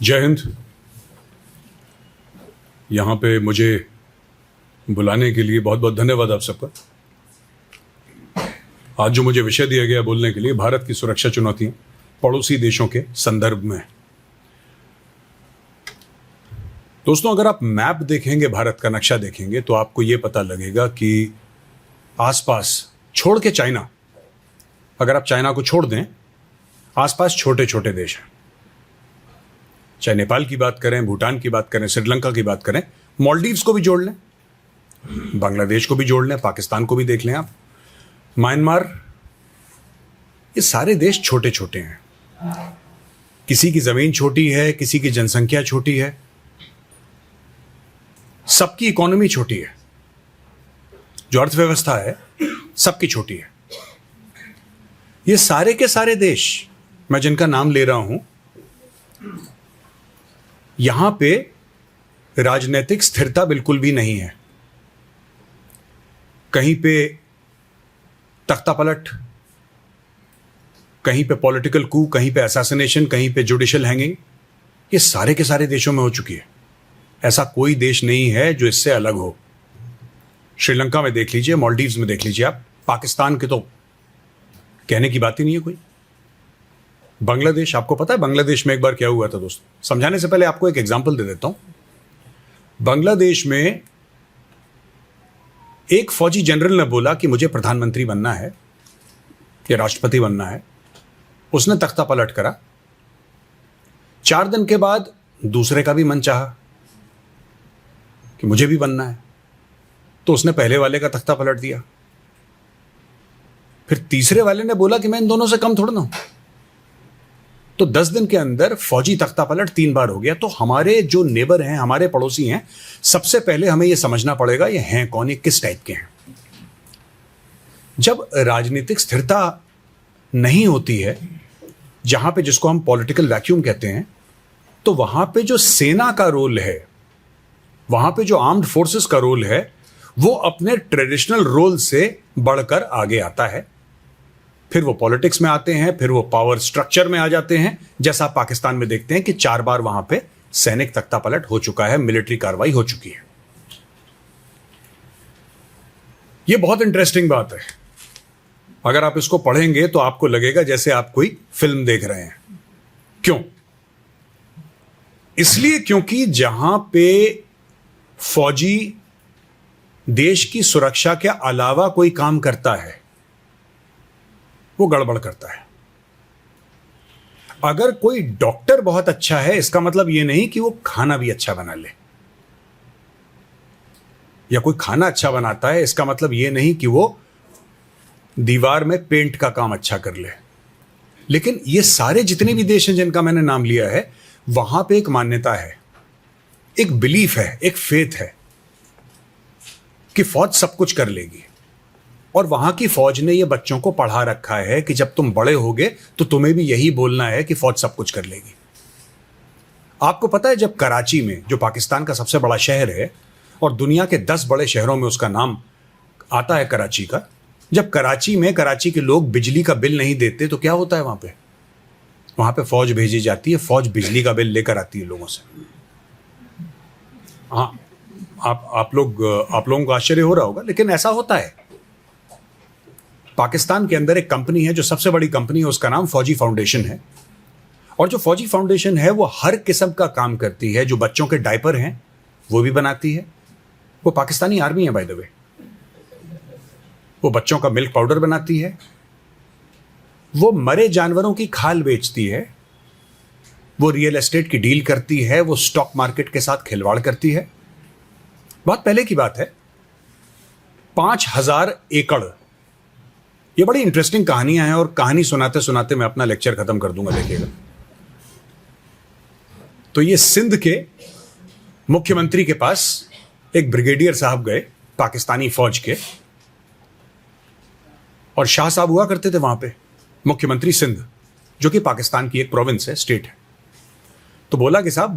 जय हिंद। यहाँ पे मुझे बुलाने के लिए बहुत बहुत धन्यवाद आप सबका। आज जो मुझे विषय दिया गया बोलने के लिए, भारत की सुरक्षा चुनौतियां पड़ोसी देशों के संदर्भ में। दोस्तों, अगर आप मैप देखेंगे, भारत का नक्शा देखेंगे, तो आपको यह पता लगेगा कि आसपास छोड़ के चाइना, अगर आप चाइना को छोड़ दें, आसपास छोटे छोटे देश हैं। चाहे नेपाल की बात करें, भूटान की बात करें, श्रीलंका की बात करें, मालदीव्स को भी जोड़ लें, बांग्लादेश को भी जोड़ लें, पाकिस्तान को भी देख लें आप, म्यांमार, ये सारे देश छोटे छोटे हैं। किसी की जमीन छोटी है, किसी की जनसंख्या छोटी है, सबकी इकोनॉमी छोटी है, जो अर्थव्यवस्था है सबकी छोटी है। ये सारे के सारे देश मैं जिनका नाम ले रहा हूं, यहां पे राजनीतिक स्थिरता बिल्कुल भी नहीं है। कहीं पे तख्तापलट, कहीं पे पॉलिटिकल कू, कहीं पे असैसिनेशन, कहीं पे जुडिशियल हैंगिंग, ये सारे के सारे देशों में हो चुकी है। ऐसा कोई देश नहीं है जो इससे अलग हो। श्रीलंका में देख लीजिए, मालदीव्स में देख लीजिए आप, पाकिस्तान के तो कहने की बात ही नहीं है कोई। बांग्लादेश, आपको पता है बांग्लादेश में एक बार क्या हुआ था दोस्तों? समझाने से पहले आपको एक एग्जांपल दे देता हूं। बांग्लादेश में एक फौजी जनरल ने बोला कि मुझे प्रधानमंत्री बनना है या राष्ट्रपति बनना है। उसने तख्ता पलट करा। 4 दिन के बाद दूसरे का भी मन चाहा कि मुझे भी बनना है, तो उसने पहले वाले का तख्ता पलट दिया। फिर तीसरे वाले ने बोला कि मैं इन दोनों से कम थोड़ा ना हूं, तो 10 दिन के अंदर फौजी तख्ता पलट 3 बार हो गया। तो हमारे जो नेबर हैं, हमारे पड़ोसी हैं, सबसे पहले हमें यह समझना पड़ेगा ये हैं कौन, ये किस टाइप के हैं। जब राजनीतिक स्थिरता नहीं होती है, जहां पे, जिसको हम पॉलिटिकल वैक्यूम कहते हैं, तो वहां पे जो सेना का रोल है, वहां पे जो आर्म्ड फोर्सेस का रोल है, वो अपने ट्रेडिशनल रोल से बढ़कर आगे आता है। फिर वो पॉलिटिक्स में आते हैं, फिर वो पावर स्ट्रक्चर में आ जाते हैं। जैसा पाकिस्तान में देखते हैं कि 4 बार वहां पे सैनिक तख्तापलट हो चुका है, मिलिट्री कार्रवाई हो चुकी है। ये बहुत इंटरेस्टिंग बात है। अगर आप इसको पढ़ेंगे तो आपको लगेगा जैसे आप कोई फिल्म देख रहे हैं। क्यों? इसलिए क्योंकि जहां पे फौजी देश की सुरक्षा के अलावा कोई काम करता है, वो गड़बड़ करता है। अगर कोई डॉक्टर बहुत अच्छा है, इसका मतलब यह नहीं कि वो खाना भी अच्छा बना ले, या कोई खाना अच्छा बनाता है, इसका मतलब यह नहीं कि वो दीवार में पेंट का काम अच्छा कर ले। लेकिन ये सारे जितने भी देश हैं जिनका मैंने नाम लिया है, वहां पे एक मान्यता है, एक बिलीफ है, एक फेथ है कि फौज सब कुछ कर लेगी। और वहां की फौज ने ये बच्चों को पढ़ा रखा है कि जब तुम बड़े होगे तो तुम्हें भी यही बोलना है कि फौज सब कुछ कर लेगी। आपको पता है, जब कराची में, जो पाकिस्तान का सबसे बड़ा शहर है और दुनिया के 10 बड़े शहरों में उसका नाम आता है कराची का, जब कराची में कराची के लोग बिजली का बिल नहीं देते तो क्या होता है वहां पे फौज भेजी जाती है। फौज बिजली का बिल लेकर आती है लोगों से। हाँ, आप लोगों को आश्चर्य हो रहा होगा, लेकिन ऐसा होता है। पाकिस्तान के अंदर एक कंपनी है जो सबसे बड़ी कंपनी है, उसका नाम फौजी फाउंडेशन है। और जो फौजी फाउंडेशन है वो हर किस्म का काम करती है। जो बच्चों के डायपर हैं वो भी बनाती है। वो पाकिस्तानी आर्मी है बाय द वे। वो बच्चों का मिल्क पाउडर बनाती है। वो मरे जानवरों की खाल बेचती है। वो रियल एस्टेट की डील करती है। वो स्टॉक मार्केट के साथ खिलवाड़ करती है। बहुत पहले की बात है, 5000 एकड़। ये बड़ी इंटरेस्टिंग कहानियां हैं और कहानी सुनाते सुनाते मैं अपना लेक्चर खत्म कर दूंगा, देखिएगा। तो ये सिंध के मुख्यमंत्री के पास एक ब्रिगेडियर साहब गए, पाकिस्तानी फौज के, और शाह साहब हुआ करते थे वहां पे, मुख्यमंत्री सिंध, जो कि पाकिस्तान की एक प्रोविंस है, स्टेट है। तो बोला कि साहब,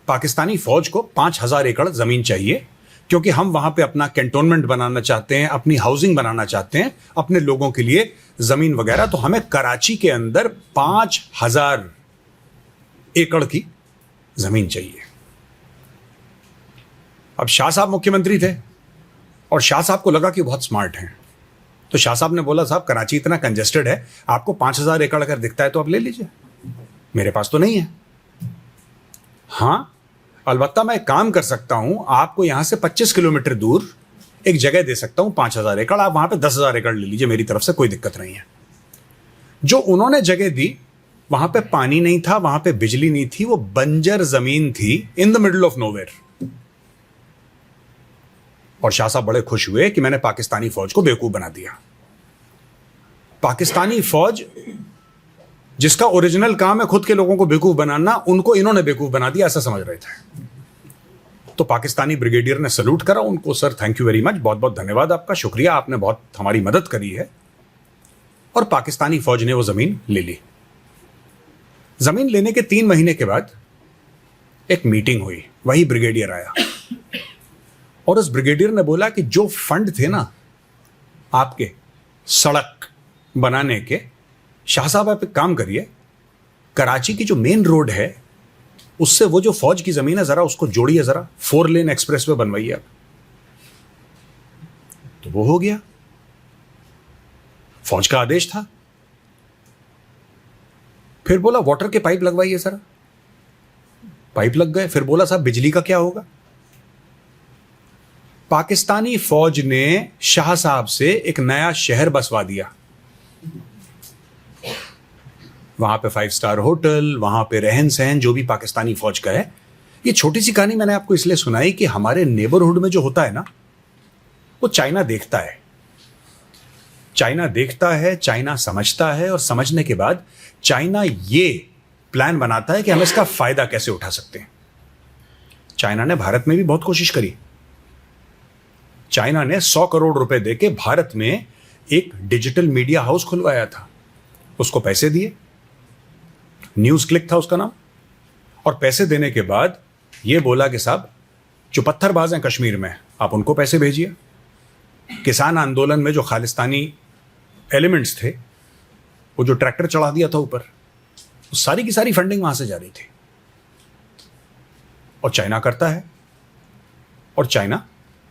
पाकिस्तानी फौज को 5000 एकड़ जमीन चाहिए, क्योंकि हम वहां पे अपना कैंटोनमेंट बनाना चाहते हैं, अपनी हाउसिंग बनाना चाहते हैं, अपने लोगों के लिए जमीन वगैरह। तो हमें कराची के अंदर 5000 एकड़ की जमीन चाहिए। अब शाह साहब मुख्यमंत्री थे और शाह साहब को लगा कि बहुत स्मार्ट हैं, तो शाह साहब ने बोला साहब कराची इतना कंजेस्टेड है, आपको 5,000 एकड़ अगर दिखता है तो आप ले लीजिए, मेरे पास तो नहीं है। हाँ, अलबत्ता मैं काम कर सकता हूं, आपको यहां से 25 किलोमीटर दूर एक जगह दे सकता हूं 5,000 एकड़, आप वहां पे 10,000 एकड़ ले लीजिए, मेरी तरफ से कोई दिक्कत नहीं है। जो उन्होंने जगह दी वहां पे पानी नहीं था, वहां पे बिजली नहीं थी, वो बंजर जमीन थी in the middle of nowhere. और शाह साहब बड़े खुश हुए कि मैंने पाकिस्तानी फौज को बेवकूफ बना दिया। पाकिस्तानी फौज जिसका ओरिजिनल काम है खुद के लोगों को बेवकूफ बनाना, उनको इन्होंने बेवकूफ बना दिया, ऐसा समझ रहे थे। तो पाकिस्तानी ब्रिगेडियर ने सल्यूट करा उनको, sir thank you very much, बहुत बहुत धन्यवाद आपका, शुक्रिया, आपने बहुत हमारी मदद करी है। और पाकिस्तानी फौज ने वो जमीन ले ली। जमीन लेने के 3 महीने के बाद एक मीटिंग हुई, वही ब्रिगेडियर आया और उस ब्रिगेडियर ने बोला कि जो फंड थे ना आपके सड़क बनाने के, शाह साहब आप एक काम करिए, कराची की जो मेन रोड है उससे वो जो फौज की जमीन है जरा उसको जोड़िए, जरा 4 लेन एक्सप्रेस वे बनवाइए आप। तो वो हो गया, फौज का आदेश था। फिर बोला वाटर के पाइप लगवाइए जरा, पाइप लग गए। फिर बोला साहब बिजली का क्या होगा? पाकिस्तानी फौज ने शाह साहब से एक नया शहर बसवा दिया, वहां पे 5 स्टार होटल, वहां पे रहन सहन जो भी पाकिस्तानी फौज का है। ये छोटी सी कहानी मैंने आपको इसलिए सुनाई कि हमारे नेबरहुड में जो होता है ना, वो चाइना देखता है, चाइना देखता है, चाइना समझता है, और समझने के बाद चाइना ये प्लान बनाता है कि हम इसका फायदा कैसे उठा सकते हैं। चाइना ने भारत में भी बहुत कोशिश करी। चाइना ने 100 करोड़ रुपए देके भारत में एक डिजिटल मीडिया हाउस खुलवाया था, उसको पैसे दिए, न्यूज क्लिक था उसका नाम, और पैसे देने के बाद यह बोला कि साहब जो पत्थरबाज हैं कश्मीर में, आप उनको पैसे भेजिए। किसान आंदोलन में जो खालिस्तानी एलिमेंट्स थे, वो जो ट्रैक्टर चढ़ा दिया था ऊपर, वो सारी की सारी फंडिंग वहां से जा रही थी। और चाइना करता है, और चाइना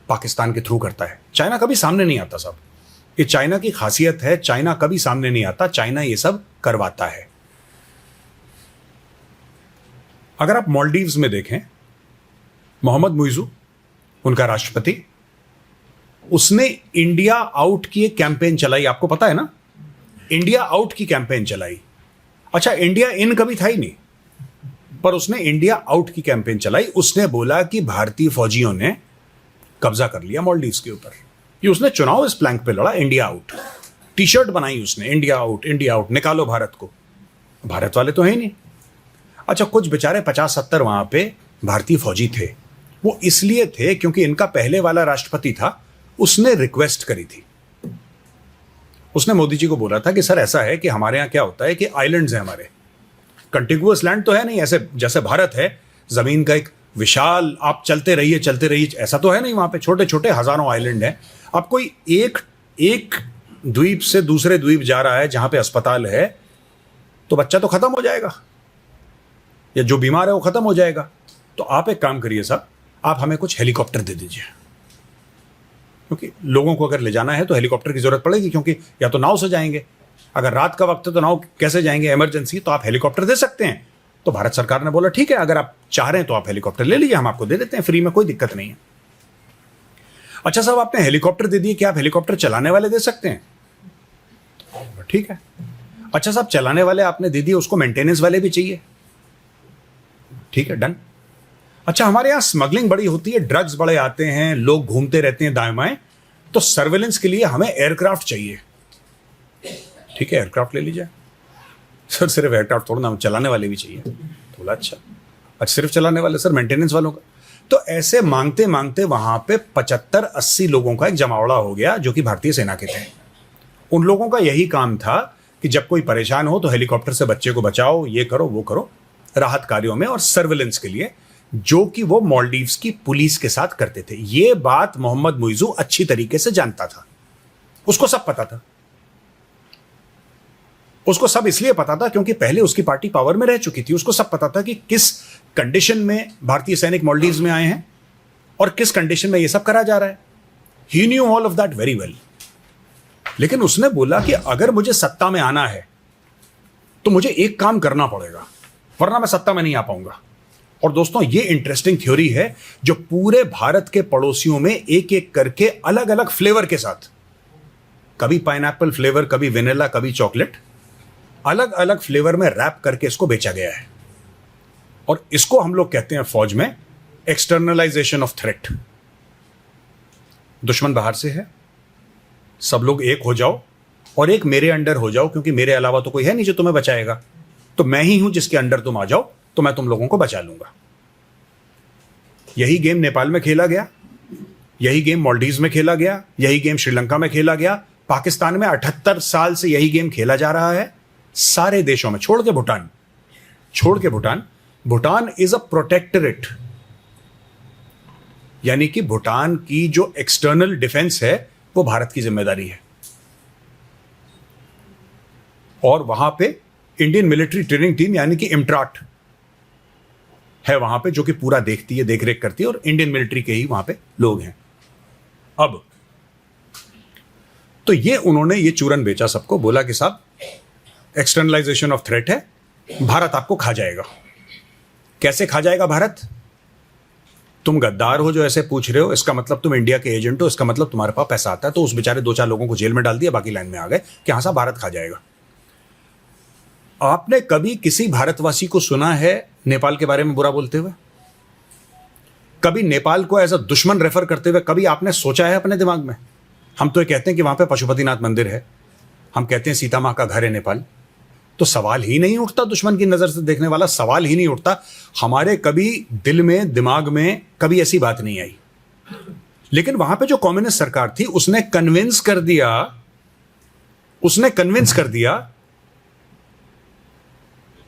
पाकिस्तान के थ्रू करता है। चाइना कभी सामने नहीं आता साहब, ये चाइना की खासियत है, चाइना कभी सामने नहीं आता, चाइना ये सब करवाता है। अगर आप मालदीव्स में देखें, मोहम्मद मुइज़ू उनका राष्ट्रपति, उसने इंडिया आउट की एक कैंपेन चलाई, आपको पता है ना, इंडिया आउट की कैंपेन चलाई। अच्छा, इंडिया इन कभी था ही नहीं, पर उसने इंडिया आउट की कैंपेन चलाई। उसने बोला कि भारतीय फौजियों ने कब्जा कर लिया मालदीव्स के ऊपर। ये उसने चुनाव इस प्लैंक पे लड़ा, इंडिया आउट। टी शर्ट बनाई उसने, इंडिया आउट, इंडिया आउट, निकालो भारत को। भारत वाले तो है ही नहीं। अच्छा, कुछ बेचारे 50-70 वहां पे भारतीय फौजी थे। वो इसलिए थे क्योंकि इनका पहले वाला राष्ट्रपति था, उसने रिक्वेस्ट करी थी। उसने मोदी जी को बोला था कि सर ऐसा है कि हमारे यहां क्या होता है कि आइलैंड्स हैं हमारे, कंटिगुअस लैंड तो है नहीं, ऐसे जैसे भारत है जमीन का एक विशाल, आप चलते रहिए, ऐसा तो है नहीं, वहां पे छोटे छोटे हजारों आइलैंड हैं। अब कोई एक द्वीप से दूसरे द्वीप जा रहा है जहां पे अस्पताल है, तो बच्चा तो खत्म हो जाएगा, या जो बीमार है वो खत्म हो जाएगा। तो आप एक काम करिए साहब, आप हमें कुछ हेलीकॉप्टर दे दीजिए, क्योंकि लोगों को अगर ले जाना है तो हेलीकॉप्टर की जरूरत पड़ेगी, क्योंकि या तो नाव से जाएंगे, अगर रात का वक्त है तो नाव कैसे जाएंगे, इमरजेंसी, तो आप हेलीकॉप्टर दे सकते हैं। तो भारत सरकार ने बोला ठीक है, अगर आप चाह रहे हैं तो आप हेलीकॉप्टर ले लीजिए, हम आपको दे देते हैं फ्री में, कोई दिक्कत नहीं है। अच्छा साहब, आपने हेलीकॉप्टर दे दिए, क्या आप हेलीकॉप्टर चलाने वाले दे सकते हैं? ठीक है। अच्छा साहब, चलाने वाले आपने दे दिए, उसको मेंटेनेंस वाले भी चाहिए, ठीक है, डन। अच्छा, हमारे यहां स्मगलिंग बड़ी होती है, ड्रग्स बड़े आते हैं, लोग घूमते रहते हैं दाएं बाएं, तो सर्वेलेंस के लिए हमें एयरक्राफ्ट चाहिए, ठीक है, एयरक्राफ्ट ले लीजिए। सर सिर्फ एयरक्राफ्ट थोड़ा ना, चलाने वाले भी चाहिए। तो बोला अच्छा, सिर्फ चलाने वाले? सर मेंटेनेंस वालों का। तो ऐसे मांगते मांगते वहां पे 75-80 लोगों का एक जमावड़ा हो गया, जो कि भारतीय सेना के थे। उन लोगों का यही काम था कि जब कोई परेशान हो तो हेलीकॉप्टर से बच्चे को बचाओ, ये करो वो करो, राहत कार्यों में और सर्वेलेंस के लिए, जो कि वो मालदीव्स की पुलिस के साथ करते थे। ये बात मोहम्मद मुइज़ू अच्छी तरीके से जानता था, उसको सब पता था। उसको सब इसलिए पता था क्योंकि पहले उसकी पार्टी पावर में रह चुकी थी। उसको सब पता था कि किस कंडीशन में भारतीय सैनिक मालदीव्स में आए हैं और किस कंडीशन में ये सब करा जा रहा है। He knew all of that very well. लेकिन उसने बोला कि अगर मुझे सत्ता में आना है तो मुझे एक काम करना पड़ेगा, वरना मैं सत्ता में नहीं आ पाऊंगा। और दोस्तों, ये इंटरेस्टिंग थ्योरी है जो पूरे भारत के पड़ोसियों में एक एक करके अलग अलग फ्लेवर के साथ, कभी पाइनएप्पल फ्लेवर, कभी वेनिला, कभी चॉकलेट, अलग अलग फ्लेवर में रैप करके इसको बेचा गया है। और इसको हम लोग कहते हैं फौज में एक्सटर्नलाइजेशन ऑफ थ्रेट। दुश्मन बाहर से है, सब लोग एक हो जाओ और एक मेरे अंडर हो जाओ, क्योंकि मेरे अलावा तो कोई है नहीं जो तुम्हें बचाएगा। तो मैं ही हूं जिसके अंडर तुम आ जाओ तो मैं तुम लोगों को बचा लूंगा। यही गेम नेपाल में खेला गया, यही गेम मालदीव्स में खेला गया, यही गेम श्रीलंका में खेला गया, पाकिस्तान में 78 साल से यही गेम खेला जा रहा है। सारे देशों में छोड़ के Bhutan. Bhutan is a protectorate, यानी कि भूटान की जो एक्सटर्नल डिफेंस है वो भारत की जिम्मेदारी है। और वहां पे इंडियन मिलिट्री ट्रेनिंग टीम यानी कि इमट्राट है वहां पे, जो कि पूरा देखती है, देखरेख करती है, और इंडियन मिलिट्री के ही वहां पे लोग हैं। अब तो ये उन्होंने ये चूरन बेचा सबको, बोला कि साहब एक्सटर्नलाइजेशन ऑफ थ्रेट है, भारत आपको खा जाएगा। कैसे खा जाएगा भारत? तुम गद्दार हो जो ऐसे पूछ रहे हो, इसका मतलब तुम इंडिया के एजेंट हो, इसका मतलब तुम्हारे पास पैसा आता है। तो उस बेचारे 2-4 लोगों को जेल में डाल दिया, बाकी लाइन में आ गए कि हाँ साहब भारत खा जाएगा। आपने कभी किसी भारतवासी को सुना है नेपाल के बारे में बुरा बोलते हुए? कभी नेपाल को एज अ दुश्मन रेफर करते हुए कभी आपने सोचा है अपने दिमाग में? हम तो ये कहते हैं कि वहां पे पशुपतिनाथ मंदिर है, हम कहते हैं सीता मां का घर है नेपाल। तो सवाल ही नहीं उठता, दुश्मन की नजर से देखने वाला सवाल ही नहीं उठता। हमारे कभी दिल में, दिमाग में कभी ऐसी बात नहीं आई। लेकिन वहां पे जो कम्युनिस्ट सरकार थी उसने कन्विंस कर दिया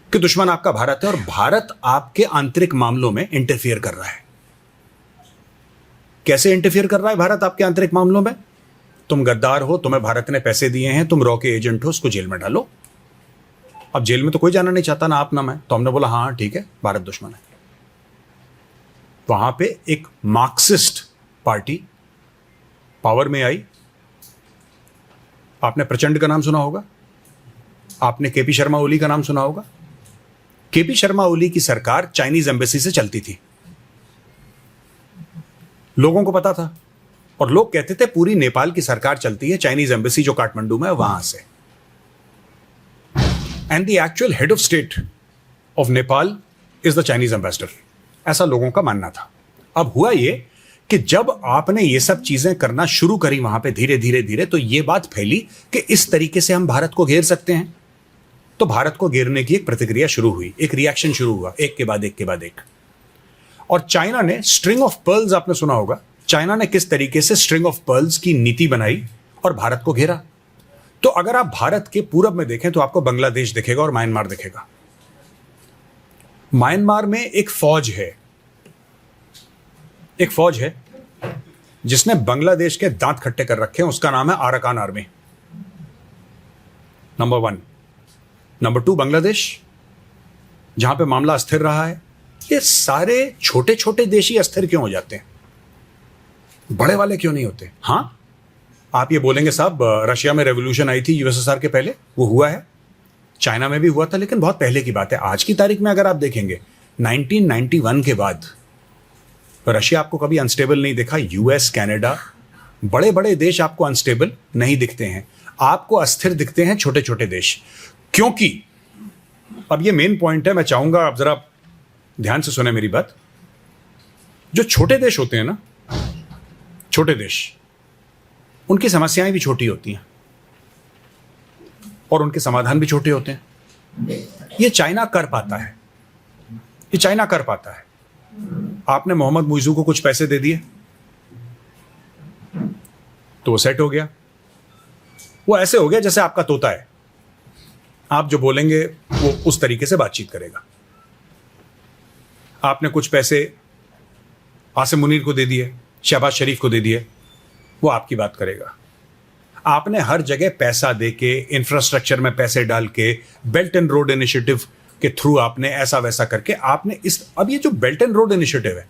कि दुश्मन आपका भारत है और भारत आपके आंतरिक मामलों में इंटरफियर कर रहा है। कैसे इंटरफियर कर रहा है भारत आपके आंतरिक मामलों में? तुम गद्दार हो, तुम्हें भारत ने पैसे दिए हैं, तुम रॉ के एजेंट हो, उसको जेल में डालो। अब जेल में तो कोई जाना नहीं चाहता, ना आप ना मैं। तो हमने बोला हाँ ठीक है, भारत दुश्मन है। वहां पे एक मार्क्सिस्ट पार्टी पावर में आई। आपने प्रचंड का नाम सुना होगा, आपने केपी शर्मा ओली का नाम सुना होगा। केपी शर्मा ओली की सरकार चाइनीज एम्बेसी से चलती थी, लोगों को पता था। और लोग कहते थे पूरी नेपाल की सरकार चलती है चाइनीज एम्बेसी जो काठमांडू में है वहां से। And the actual head of state of Nepal is the Chinese ambassador, ऐसा लोगों का मानना था। अब हुआ ये कि जब आपने ये सब चीजें करना शुरू करी वहां पे धीरे धीरे तो ये बात फैली कि इस तरीके से हम भारत को घेर सकते हैं। तो भारत को घेरने की एक प्रतिक्रिया शुरू हुई, एक रिएक्शन शुरू हुआ, एक के बाद एक। और चाइना ने स्ट्रिंग ऑफ पर्ल्स, आपने सुना होगा चाइना ने किस तरीके से स्ट्रिंग ऑफ पर्ल्स की नीति बनाई और भारत को घेरा। तो अगर आप भारत के पूरब में देखें तो आपको बांग्लादेश दिखेगा और म्यांमार दिखेगा। म्यांमार में एक फौज है जिसने बांग्लादेश के दांत खट्टे कर रखे हैं, उसका नाम है Arakan army. Number 1। Number 2 Bangladesh, जहां पे मामला अस्थिर रहा है। ये सारे छोटे छोटे देश ही अस्थिर क्यों हो जाते हैं, बड़े वाले क्यों नहीं होते? हां, आप ये बोलेंगे साहब रशिया में रेवोल्यूशन आई थी यूएसएसआर के पहले, वो हुआ है, चाइना में भी हुआ था, लेकिन बहुत पहले की बात है। आज की तारीख में अगर आप देखेंगे 1991 के बाद रशिया आपको कभी अनस्टेबल नहीं दिखा। यूएस, कनाडा, बड़े बड़े देश आपको अनस्टेबल नहीं दिखते हैं, आपको अस्थिर दिखते हैं छोटे छोटे देश। क्योंकि अब ये मेन पॉइंट है, मैं चाहूंगा आप जरा ध्यान से सुने मेरी बात। जो छोटे देश होते हैं ना, छोटे देश, उनकी समस्याएं भी छोटी होती हैं और उनके समाधान भी छोटे होते हैं। ये चाइना कर पाता है। आपने मोहम्मद मुइजू को कुछ पैसे दे दिए तो वो सेट हो गया। वो ऐसे हो गया जैसे आपका तोता है, आप जो बोलेंगे वो उस तरीके से बातचीत करेगा। आपने कुछ पैसे आसिम मुनीर को दे दिए, शहबाज शरीफ को दे दिए, वो आपकी बात करेगा। आपने हर जगह पैसा देके, इंफ्रास्ट्रक्चर में पैसे डाल के, बेल्ट एंड रोड इनिशिएटिव के थ्रू आपने ऐसा वैसा करके आपने अब ये जो बेल्ट एंड रोड इनिशिएटिव है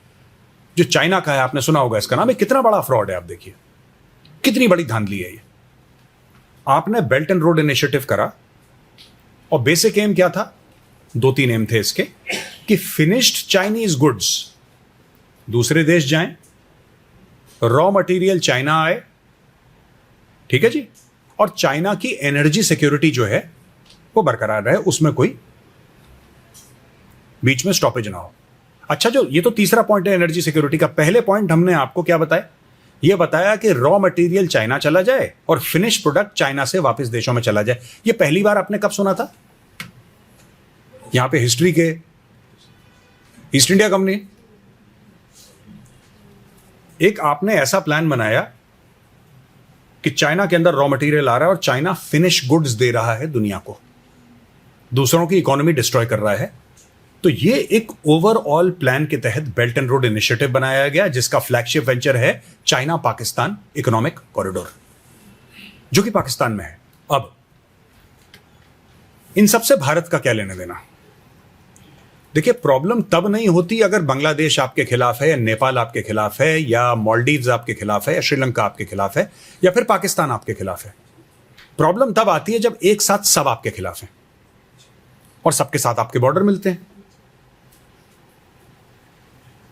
जो चाइना का है, आपने सुना होगा इसका नाम, है कितना बड़ा फ्रॉड है। आप देखिए कितनी बड़ी धांधली है ये। आपने बेल्ट एंड रोड इनिशिएटिव करा और बेसिक एम क्या था, 2-3 एम थे इसके, कि फिनिश्ड चाइनीज गुड्स दूसरे देश जाएं, रॉ मटेरियल चाइना आए, ठीक है जी, और चाइना की एनर्जी सिक्योरिटी जो है वो बरकरार रहे, उसमें कोई बीच में स्टॉपेज ना हो। अच्छा, जो ये तो तीसरा पॉइंट है एनर्जी सिक्योरिटी का। पहले पॉइंट हमने आपको क्या बताया, ये बताया कि रॉ मटेरियल चाइना चला जाए और फिनिश प्रोडक्ट चाइना से वापस देशों में चला जाए। ये पहली बार आपने कब सुना था? यहां पे हिस्ट्री के ईस्ट इंडिया कंपनी, एक आपने ऐसा प्लान बनाया कि चाइना के अंदर रॉ मटेरियल आ रहा है और चाइना फिनिश गुड्स दे रहा है दुनिया को, दूसरों की इकोनॉमी डिस्ट्रॉय कर रहा है। तो ये एक ओवरऑल प्लान के तहत बेल्ट एंड रोड इनिशिएटिव बनाया गया, जिसका फ्लैगशिप वेंचर है चाइना पाकिस्तान इकोनॉमिक कॉरिडोर, जो कि पाकिस्तान में है। अब इन सबसे भारत का क्या लेना देना? देखिए, प्रॉब्लम तब नहीं होती अगर बांग्लादेश आपके खिलाफ है, या नेपाल आपके खिलाफ है, या मालदीव्स आपके खिलाफ है, या श्रीलंका आपके खिलाफ है, या फिर पाकिस्तान आपके खिलाफ है। प्रॉब्लम तब आती है जब एक साथ सब आपके खिलाफ हैं और सबके साथ आपके बॉर्डर मिलते हैं।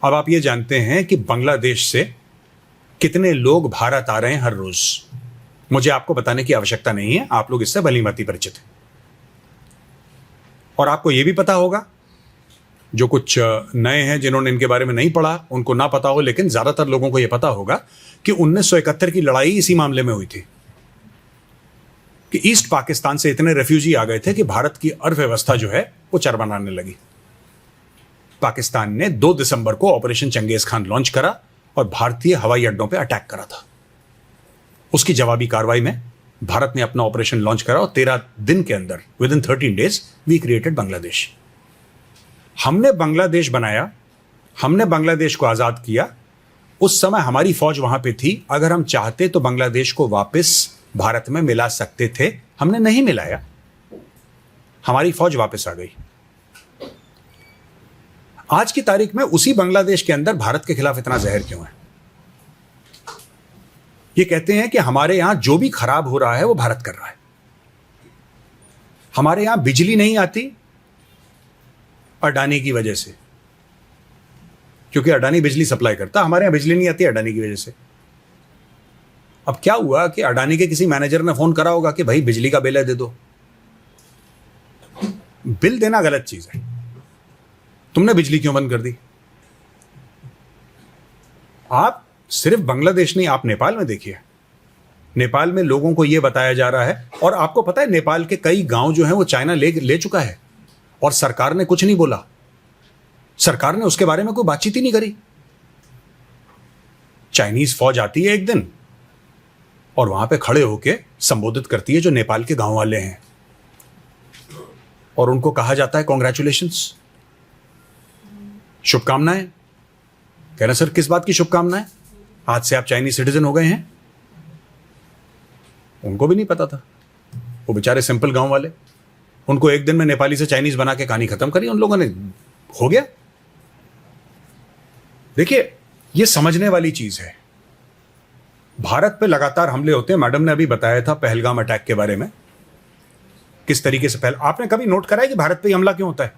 अब आप ये जानते हैं कि बांग्लादेश से कितने लोग भारत आ रहे हैं हर रोज। मुझे आपको बताने की आवश्यकता नहीं है, आप लोग इससे भलीभांति परिचित हैं। और आपको यह भी पता होगा, जो कुछ नए हैं जिन्होंने इनके बारे में नहीं पढ़ा उनको ना पता हो, लेकिन ज्यादातर लोगों को यह पता होगा कि 1971 की लड़ाई इसी मामले में हुई थी कि ईस्ट पाकिस्तान से इतने रेफ्यूजी आ गए थे कि भारत की अर्थव्यवस्था जो है वो चरमराने लगी। पाकिस्तान ने 2 दिसंबर को ऑपरेशन चंगेज खान लॉन्च करा और भारतीय हवाई अड्डों पर अटैक करा था। उसकी जवाबी कार्रवाई में भारत ने अपना ऑपरेशन लॉन्च करा और 13 दिन के अंदर, within 13 days, we created Bangladesh. हमने बांग्लादेश बनाया, हमने बांग्लादेश को आजाद किया। उस समय हमारी फौज वहां पे थी। अगर हम चाहते तो बांग्लादेश को वापस भारत में मिला सकते थे, हमने नहीं मिलाया, हमारी फौज वापस आ गई। आज की तारीख में उसी बांग्लादेश के अंदर भारत के खिलाफ इतना जहर क्यों है? ये कहते हैं कि हमारे यहां जो भी खराब हो रहा है वो भारत कर रहा है। हमारे यहां बिजली नहीं आती अडानी की वजह से, क्योंकि अडानी बिजली सप्लाई करता, हमारे यहां बिजली नहीं आती अडानी की वजह से। अब क्या हुआ कि अडानी के किसी मैनेजर ने फोन करा होगा कि भाई बिजली का बिल है दे दो। बिल देना गलत चीज है, तुमने बिजली क्यों बंद कर दी? आप सिर्फ बांग्लादेश नहीं, आप नेपाल में देखिए। नेपाल में लोगों को यह बताया जा रहा है, और आपको पता है नेपाल के कई गांव जो हैं वो चाइना ले चुका है और सरकार ने कुछ नहीं बोला। सरकार ने उसके बारे में कोई बातचीत ही नहीं करी। चाइनीज फौज आती है एक दिन और वहां पे खड़े होके संबोधित करती है जो नेपाल के गांव वाले हैं, और उनको कहा जाता है कांग्रेचुलेशंस, शुभकामनाएं। कह रहे सर किस बात की शुभकामनाएं? आज से आप चाइनीज सिटीजन हो गए हैं। उनको भी नहीं पता था, वो बेचारे सिंपल गांव वाले, उनको एक दिन में नेपाली से चाइनीज बना के कहानी खत्म करी उन लोगों ने, हो गया। देखिए, ये समझने वाली चीज है। भारत पे लगातार हमले होते हैं। मैडम ने अभी बताया था पहलगाम अटैक के बारे में, किस तरीके से आपने कभी नोट करा है कि भारत पे हमला क्यों होता है?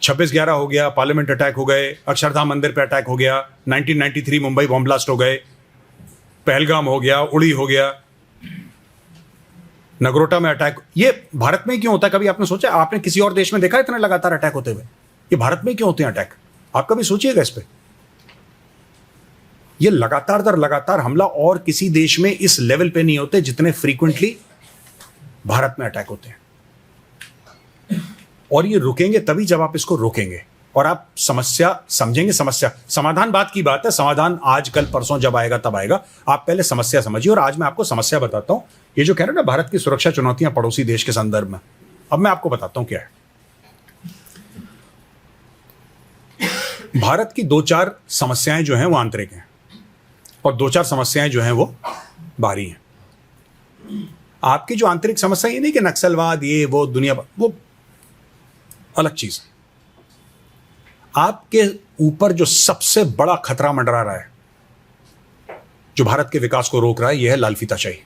26/11 हो गया, पार्लियामेंट अटैक हो गए, अक्षरधाम मंदिर पे अटैक हो गया, 1993 मुंबई बॉम्ब ब्लास्ट हो गए, पहलगाम हो गया, उड़ी हो गया, नगरोटा में अटैक। ये भारत में क्यों होता है? कभी आपने सोचा? आपने किसी और देश में देखा इतने लगातार अटैक होते हुए? ये भारत में क्यों होते हैं अटैक? आप कभी सोचिएगा इस पे। ये लगातार दर लगातार हमला और किसी देश में इस लेवल पे नहीं होते जितने फ्रीक्वेंटली भारत में अटैक होते हैं। और ये रुकेंगे तभी जब आप इसको रोकेंगे और आप समस्या समझेंगे। समस्या समाधान बात की बात है, समाधान आज कल परसों जब आएगा तब आएगा। आप पहले समस्या समझिए, और आज मैं आपको समस्या बताता हूं। ये जो कह रहे हैं ना भारत की सुरक्षा चुनौतियां पड़ोसी देश के संदर्भ में, अब मैं आपको बताता हूं क्या है। भारत की 2-4 समस्याएं जो हैं वो आंतरिक हैं, और 2-4 समस्याएं जो हैं वो बाहरी हैं। आपकी जो आंतरिक समस्या ये नहीं कि नक्सलवाद ये वो दुनिया, वो अलग चीज है। आपके ऊपर जो सबसे बड़ा खतरा मंडरा रहा है, जो भारत के विकास को रोक रहा है, यह है लाल फीताशाही।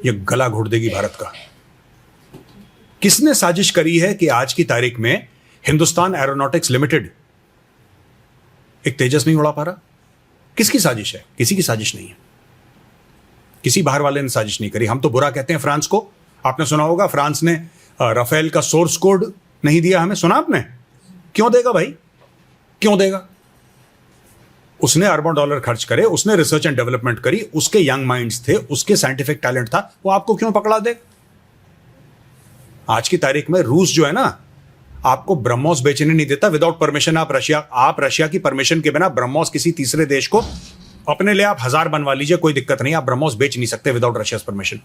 यह गला घोट देगी भारत का। किसने साजिश करी है कि आज की तारीख में हिंदुस्तान एरोनॉटिक्स लिमिटेड एक तेजस नहीं उड़ा पा रहा? किसकी साजिश है? किसी की साजिश नहीं है। किसी बाहर वाले ने साजिश नहीं करी। हम तो बुरा कहते हैं फ्रांस को। आपने सुना होगा फ्रांस ने राफेल का सोर्स कोड नहीं दिया हमें, सुना आपने? क्यों देगा भाई, क्यों देगा? उसने अरबों डॉलर खर्च करे, उसने रिसर्च एंड डेवलपमेंट करी, उसके यंग माइंड्स थे, उसके साइंटिफिक टैलेंट था, वो आपको क्यों पकड़ा दे? आज की तारीख में रूस जो है ना, आपको ब्रह्मोस बेचने नहीं देता विदाउट परमिशन। आप रशिया की परमिशन के बिना ब्रह्मोस किसी तीसरे देश को, अपने लिए आप 1000 बनवा लीजिए, कोई दिक्कत नहीं, आप ब्रह्मोस बेच नहीं सकते विदाउट रशिया परमिशन।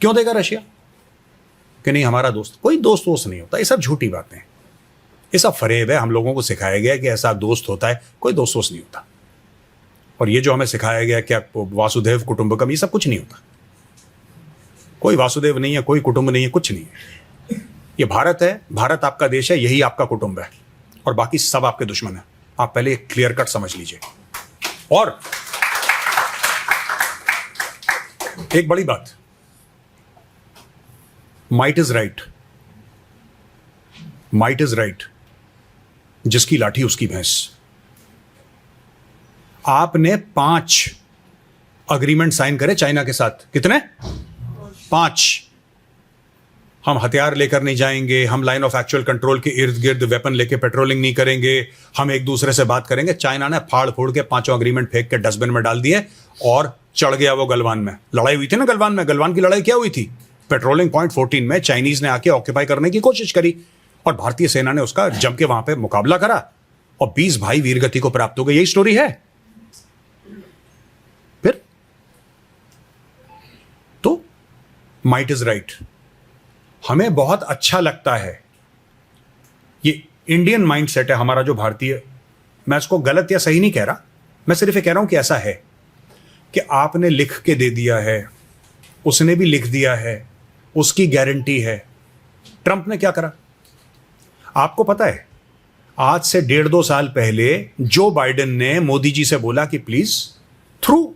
क्यों देगा रशिया? कि नहीं हमारा दोस्त। कोई दोस्त नहीं होता, ये सब झूठी बातें हैं, ये सब फरेब है। हम लोगों को सिखाया गया कि ऐसा दोस्त होता है, कोई दोस्त नहीं होता। और ये जो हमें सिखाया गया कि वासुदेव कुटुंबकम, ये सब कुछ नहीं होता। कोई वासुदेव नहीं है, कोई कुटुंब नहीं है, कुछ नहीं है। ये भारत है, भारत आपका देश है, यही आपका कुटुंब है, और बाकी सब आपके दुश्मन है। आप पहले क्लियर कट समझ लीजिए। और एक बड़ी बात, might is right, might is right, जिसकी लाठी उसकी भैंस। आपने 5 अग्रीमेंट साइन करे चाइना के साथ। कितने? 5। हम हथियार लेकर नहीं जाएंगे, हम लाइन ऑफ एक्चुअल कंट्रोल के इर्द गिर्द वेपन लेके पेट्रोलिंग नहीं करेंगे, हम एक दूसरे से बात करेंगे। चाइना ने फाड़ फोड़ के 5 अग्रीमेंट फेंक के डस्टबिन में डाल दिए और चढ़ गया वो गलवान में। लड़ाई हुई थी ना गलवान में। गलवान की लड़ाई क्या हुई थी? पेट्रोलिंग पॉइंट 14 में चाइनीज ने आके ऑक्यूपाई करने की कोशिश करी और भारतीय सेना ने उसका जम के वहां पे मुकाबला करा और 20 भाई वीरगति को प्राप्त हो गए। यही स्टोरी है। फिर तो माइट इज राइट। हमें बहुत अच्छा लगता है, ये इंडियन माइंडसेट है हमारा जो भारतीय। मैं इसको गलत या सही नहीं कह रहा, मैं सिर्फ ये कह रहा हूं कि ऐसा है कि आपने लिख के दे दिया है, उसने भी लिख दिया है, उसकी गारंटी है। ट्रंप ने क्या करा आपको पता है? आज से 1.5-2 साल पहले जो बाइडेन ने मोदी जी से बोला कि please, through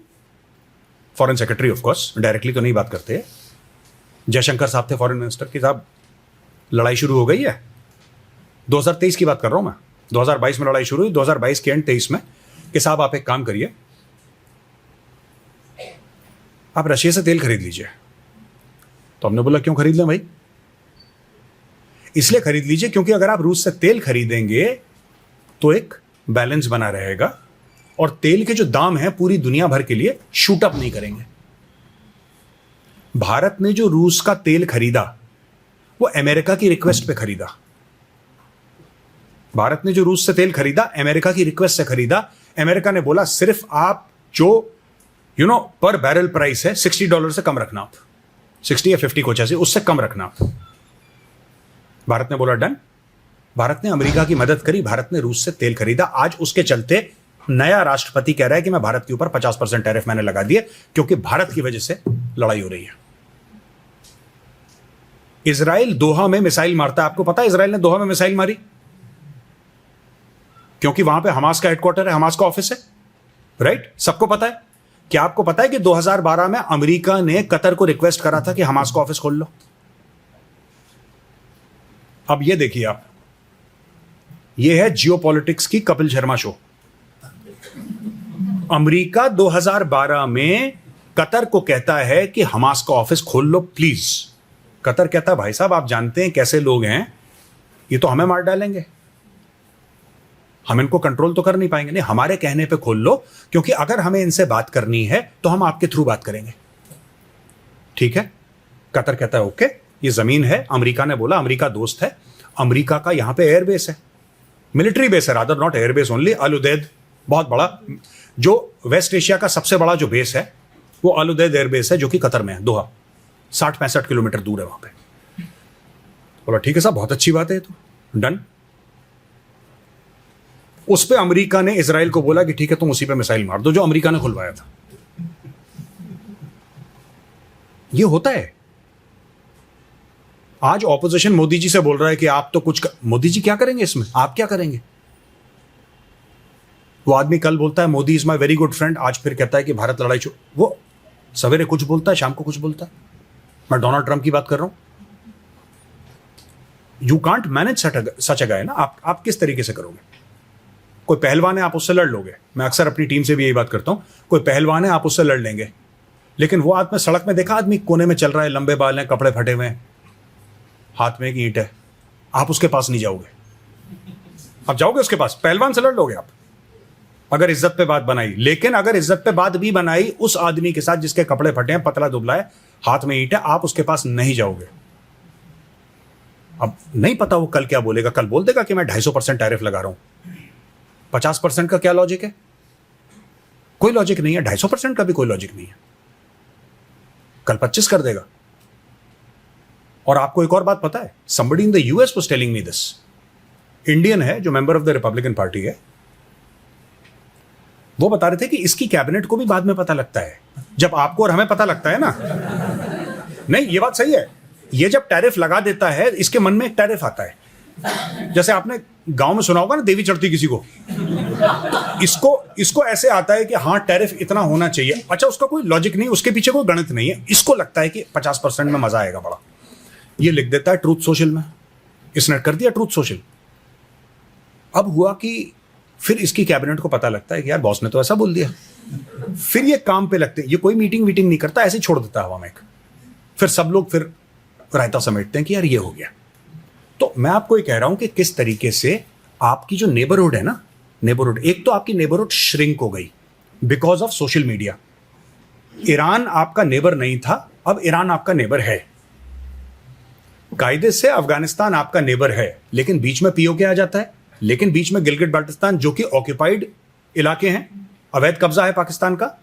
foreign secretary of course, directly तो नहीं बात करते, जयशंकर साहब थे फॉरेन मिनिस्टर, कि साहब लड़ाई शुरू हो गई है। 2023 की बात कर रहा हूं मैं, 2022 में लड़ाई शुरू हुई, 2022 के एंड 23 में, कि साहब आप एक काम करिए, आप रशिया से तेल खरीद लीजिए। तो हमने बोला क्यों खरीद लें भाई? इसलिए खरीद लीजिए क्योंकि अगर आप रूस से तेल खरीदेंगे तो एक बैलेंस बना रहेगा और तेल के जो दाम हैं पूरी दुनिया भर के लिए शूट अप नहीं करेंगे। भारत ने जो रूस का तेल खरीदा वो अमेरिका की रिक्वेस्ट पे खरीदा। भारत ने जो रूस से तेल खरीदा अमेरिका की रिक्वेस्ट से खरीदा। अमेरिका ने बोला सिर्फ आप जो पर बैरल प्राइस है $60 से कम रखना, आप 60 या 50 को चाहिए, उससे कम रखना आप। भारत ने बोला डन। भारत ने अमेरिका की मदद करी, भारत ने रूस से तेल खरीदा। आज उसके चलते नया राष्ट्रपति कह रहा है कि मैं भारत के ऊपर 50% टैरिफ मैंने लगा दिए क्योंकि भारत की वजह से लड़ाई हो रही है। इजराइल दोहा में मिसाइल मारता है। आपको पता है इजराइल ने दोहा में मिसाइल मारी क्योंकि वहां पे हमास का हेडक्वार्टर है, हमास का ऑफिस है, राइट? सबको पता है। क्या आपको पता है कि 2012 में अमेरिका ने कतर को रिक्वेस्ट करा था कि हमास का ऑफिस खोल लो? अब ये देखिए आप, ये है जियोपॉलिटिक्स की कपिल शर्मा शो। अमेरिका 2012 में कतर को कहता है कि हमास का ऑफिस खोल लो प्लीज। कतर कहता है भाई साहब आप जानते हैं कैसे लोग हैं, ये तो हमें मार डालेंगे, हम इनको कंट्रोल तो कर नहीं पाएंगे। नहीं, हमारे कहने पे खोल लो क्योंकि अगर हमें इनसे बात करनी है तो हम आपके थ्रू बात करेंगे। ठीक है? कतर कहता है ओके, ये जमीन है। अमेरिका ने बोला, अमेरिका दोस्त है, अमेरिका का यहां पे एयरबेस है, मिलिट्री बेस है, rather not airbase only. Al Udeid बहुत बड़ा, जो वेस्ट एशिया का सबसे बड़ा जो बेस है वो अल उदैद एयरबेस है जो कि कतर में है, दोहा 60-65 किलोमीटर दूर है वहां पे। बोला ठीक है साहब, बहुत अच्छी बात है, तो डन। उस पे अमेरिका ने इजराइल को बोला कि ठीक है तुम उसी पे मिसाइल मार दो जो अमेरिका ने खुलवाया था। ये होता है। आज ऑपोजिशन मोदी जी से बोल रहा है कि आप तो मोदी जी क्या करेंगे इसमें, आप क्या करेंगे? वो आदमी कल बोलता है Modi is my very good friend, आज फिर कहता है कि भारत लड़ाई वो सवेरे कुछ बोलता है, शाम को कुछ बोलता है। मैं डोनाल्ड ट्रंप की बात कर रहा हूं। यू कांट मैनेज सच अ गाय ना। आप किस तरीके से करोगे? कोई पहलवान है, आप उससे लड़ लोगे। मैं अक्सर अपनी टीम से भी यही बात करता हूं, कोई पहलवान है, आप उससे लड़ लेंगे, लेकिन वो आदमी सड़क में देखा, आदमी कोने में चल रहा है, लंबे बाल हैं, कपड़े फटे हुए हैं, हाथ में एक ईंट है, आप उसके पास नहीं जाओगे। आप जाओगे उसके पास? पहलवान से लड़ लोगे आप, अगर इज्जत पे बात बनाई। लेकिन अगर इज्जत पे बात भी बनाई उस आदमी के साथ जिसके कपड़े फटे हैं, पतला दुबला है, हाथ में ईंट है, आप उसके पास नहीं जाओगे। अब नहीं पता वो कल क्या बोलेगा। कल बोल देगा कि मैं 250% टैरिफ लगा रहा हूं। 50% का क्या लॉजिक है? कोई लॉजिक नहीं है। 250% का भी कोई लॉजिक नहीं है। कल 25 कर देगा। और आपको एक और बात पता है, somebody in the US was telling me this, Indian है जो member of the Republican party है, वो बता रहे थे कि इसकी कैबिनेट को भी बाद में पता लगता है, जब आपको और हमें पता लगता है ना। नहीं, ये बात सही है। ये जब टैरिफ लगा देता है, इसके मन में एक टैरिफ आता है। जैसे आपने गांव में सुना होगा ना, देवी चढ़ती किसी को, इसको ऐसे आता है कि हाँ टैरिफ इतना होना चाहिए। अच्छा, उसका कोई लॉजिक नहीं, उसके पीछे कोई गणित नहीं है। इसको लगता है कि 50% में मजा आएगा बड़ा। ये लिख देता है ट्रूथ सोशल में, इसने कर दिया ट्रूथ सोशल। अब हुआ कि फिर इसकी कैबिनेट को पता लगता है कि यार बॉस ने तो ऐसा बोल दिया। फिर ये काम पे लगते हैं। ये कोई मीटिंग नहीं करता, ऐसे छोड़ देता है हवा में। फिर सब लोग फिर रायता समेटते हैं कि यार ये हो गया। तो मैं आपको ये कह रहा हूं कि किस तरीके से आपकी जो नेबरहुड है ना, नेबरहुड, एक तो आपकी नेबरहुड श्रिंक हो गई because of social media. Iran आपका नेबर नहीं था, अब ईरान आपका नेबर है। कायदे से अफगानिस्तान आपका नेबर है, लेकिन बीच में पीओके आ जाता है, लेकिन बीच में गिलगिट बाल्टिस्तान जो कि ऑक्यूपाइड इलाके हैं, अवैध कब्जा है पाकिस्तान का,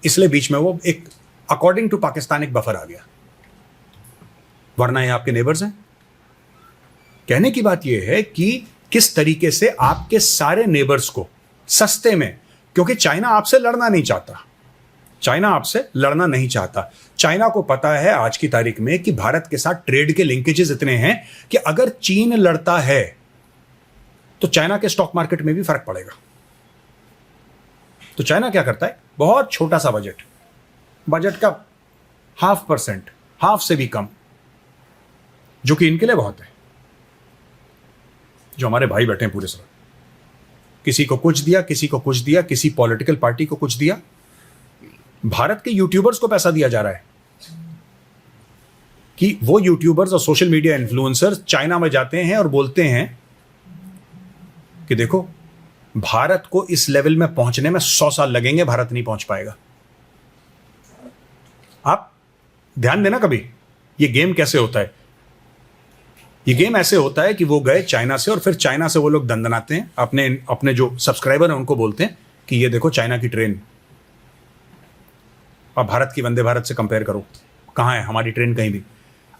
इसलिए बीच में वो एक अकॉर्डिंग टू पाकिस्तान एक बफर आ गया, वरना ये आपके नेबर्स हैं। कहने की बात यह है कि किस तरीके से आपके सारे नेबर्स को सस्ते में, क्योंकि चाइना आपसे लड़ना नहीं चाहता, चाइना आपसे लड़ना नहीं चाहता। चाइना को पता है आज की तारीख में कि भारत के साथ ट्रेड के लिंकेजेस इतने हैं कि अगर चीन लड़ता है तो चाइना के स्टॉक मार्केट में भी फर्क पड़ेगा। तो चाइना क्या करता है, बहुत छोटा सा बजट का 0.5%, हाफ से भी कम, जो कि इनके लिए बहुत है। जो हमारे भाई बैठे हैं पूरे साथ, किसी को कुछ दिया, किसी को कुछ दिया, किसी पॉलिटिकल पार्टी को कुछ दिया। भारत के यूट्यूबर्स को पैसा दिया जा रहा है कि वो यूट्यूबर्स और सोशल मीडिया इन्फ्लुएंसर्स चाइना में जाते हैं और बोलते हैं कि देखो भारत को इस लेवल में पहुंचने में 100 साल लगेंगे, भारत नहीं पहुंच पाएगा। आप ध्यान देना कभी, ये गेम कैसे होता है। ये गेम ऐसे होता है कि वो गए चाइना से, और फिर चाइना से वो लोग दंदनाते हैं, अपने जो सब्सक्राइबर हैं उनको बोलते हैं कि ये देखो चाइना की ट्रेन, अब भारत की वंदे भारत से कंपेयर करो, कहां है हमारी ट्रेन? कहीं भी।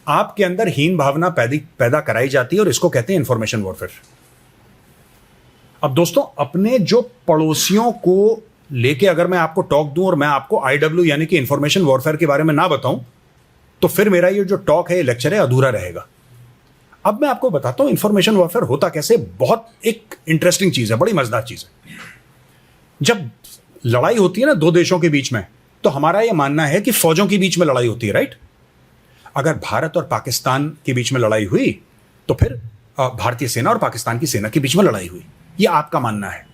आपके अंदर हीन भावना पैदा कराई जाती है, और इसको कहते हैं इंफॉर्मेशन वॉरफेयर। अब दोस्तों, अपने जो पड़ोसियों को लेके अगर मैं आपको टॉक दूं और मैं आपको IW यानी कि इंफॉर्मेशन वॉरफेयर के बारे में ना बताऊं, तो फिर मेरा ये जो टॉक है, ये लेक्चर है, अधूरा रहेगा। अब मैं आपको बताता हूं इंफॉर्मेशन वॉरफेयर होता कैसे। बहुत एक इंटरेस्टिंग चीज है, बड़ी मजेदार चीज है। जब लड़ाई होती है ना दो देशों के बीच में, तो हमारा यह मानना है कि फौजों के बीच में लड़ाई होती है, राइट। अगर भारत और पाकिस्तान के बीच में लड़ाई हुई तो फिर भारतीय सेना और पाकिस्तान की सेना के बीच में लड़ाई हुई, यह आपका मानना है।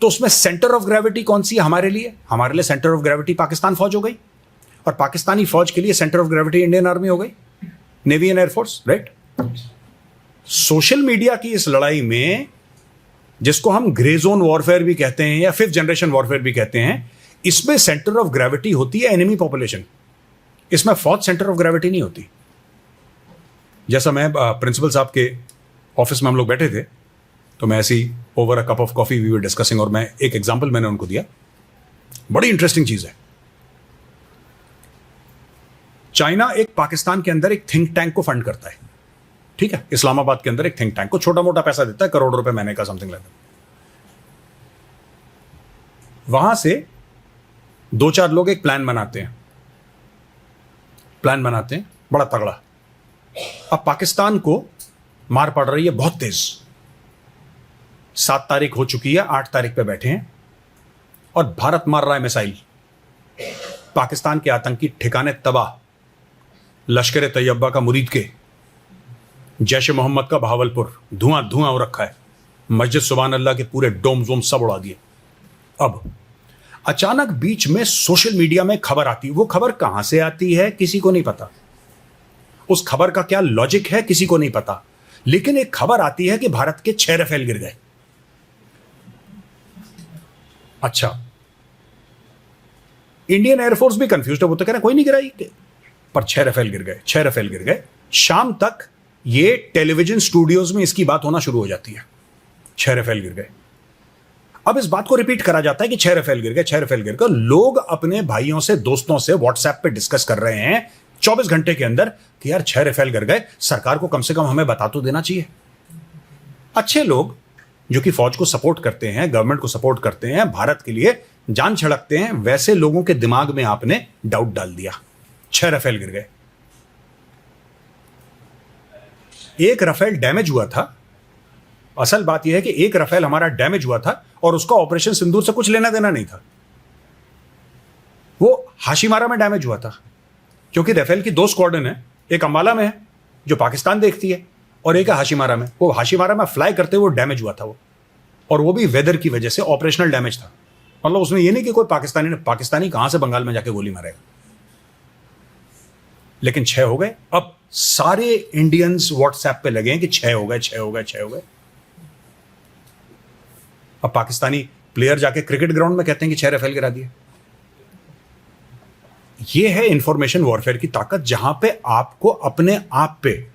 तो उसमें सेंटर ऑफ ग्रेविटी कौन सी है हमारे लिए? हमारे लिए सेंटर ऑफ ग्रेविटी पाकिस्तान फौज हो गई, और पाकिस्तानी फौज के लिए centre of gravity Indian army हो गई, navy and air force, right. Social media की इस लड़ाई में, जिसको हम ग्रे जोन वॉरफेयर भी कहते हैं या 5th जनरेशन वॉरफेयर भी कहते हैं, इसमें सेंटर ऑफ ग्रेविटी होती है एनिमी पॉपुलेशन, इसमें फौज सेंटर ऑफ ग्रेविटी नहीं होती। जैसा मैं प्रिंसिपल साहब के ऑफिस में हम लोग बैठे थे, तो मैं ऐसी over a cup of coffee we were discussing, और मैं एक एग्जांपल मैंने उनको दिया, बड़ी इंटरेस्टिंग चीज है। चाइना एक पाकिस्तान के अंदर एक थिंक टैंक को फंड करता है, ठीक है, इस्लामाबाद के अंदर एक थिंक टैंक को छोटा मोटा पैसा देता है, करोड़ रुपए महीने का समथिंग लगता है। वहां से 2-4 लोग एक प्लान बनाते हैं प्लान बनाते हैं बड़ा तगड़ा। अब पाकिस्तान को मार पड़ रही है बहुत तेज। 7 तारीख हो चुकी है, 8 तारीख पे बैठे हैं और भारत मार रहा है मिसाइल। पाकिस्तान के आतंकी ठिकाने तबाह, लश्कर तैयबा का मुरीद के, जैश मोहम्मद का बहावलपुर धुआं धुआं हो रखा है, मस्जिद सुभान अल्लाह के पूरे डोम वोम सब उड़ा दिए। अब अचानक बीच में सोशल मीडिया में खबर आती है। वो खबर कहां से आती है किसी को नहीं पता, उस खबर का क्या लॉजिक है किसी को नहीं पता, लेकिन एक खबर आती है कि भारत के 6 राफेल गिर गए। अच्छा, इंडियन एयरफोर्स भी कंफ्यूज है, वो तो कह रहे कोई नहीं गिराई, पर 6 राफेल गिर गए, 6 राफेल गिर गए। शाम तक ये टेलीविजन स्टूडियोज में इसकी बात होना शुरू हो जाती है, 6 राफेल गिर गए। अब इस बात को रिपीट करा जाता है कि 6 राफेल गिर गए, 6 राफेल गिर गए। लोग अपने भाइयों से दोस्तों से व्हाट्सएप पे डिस्कस कर रहे हैं 24 घंटे के अंदर कि यार 6 राफेल गिर गए, सरकार को कम से कम हमें बता तो देना चाहिए। अच्छे लोग जो कि फौज को सपोर्ट करते हैं, गवर्नमेंट को सपोर्ट करते हैं, भारत के लिए जान छिड़कते हैं, वैसे लोगों के दिमाग में आपने डाउट डाल दिया, 6 राफेल गिर गए। एक राफेल डैमेज हुआ था। असल बात यह है कि एक राफेल हमारा डैमेज हुआ था और उसका ऑपरेशन सिंदूर से कुछ लेना देना नहीं था, वो हाशीमारा में डैमेज हुआ था। क्योंकि राफेल की 2 स्क्वाड्रन है, एक अंबाला में है जो पाकिस्तान देखती है और एक है हाशीमारा में। वो हाशीमारा में फ्लाई करते हुए डैमेज हुआ था वो, और वो भी वेदर की वजह से ऑपरेशनल डैमेज था। मतलब उसमें ये नहीं कि कोई पाकिस्तानी कहां से बंगाल में जाके गोली मारेगा। लेकिन 6 हो गए। अब सारे इंडियंस व्हाट्सएप पे लगे हैं कि 6 हो गए, 6 हो गए, 6 हो गए। अब पाकिस्तानी प्लेयर जाके क्रिकेट ग्राउंड में कहते हैं कि 6 राफेल गिरा दिए। यह है इंफॉर्मेशन वॉरफेयर की ताकत, जहां पे आपको अपने आप पे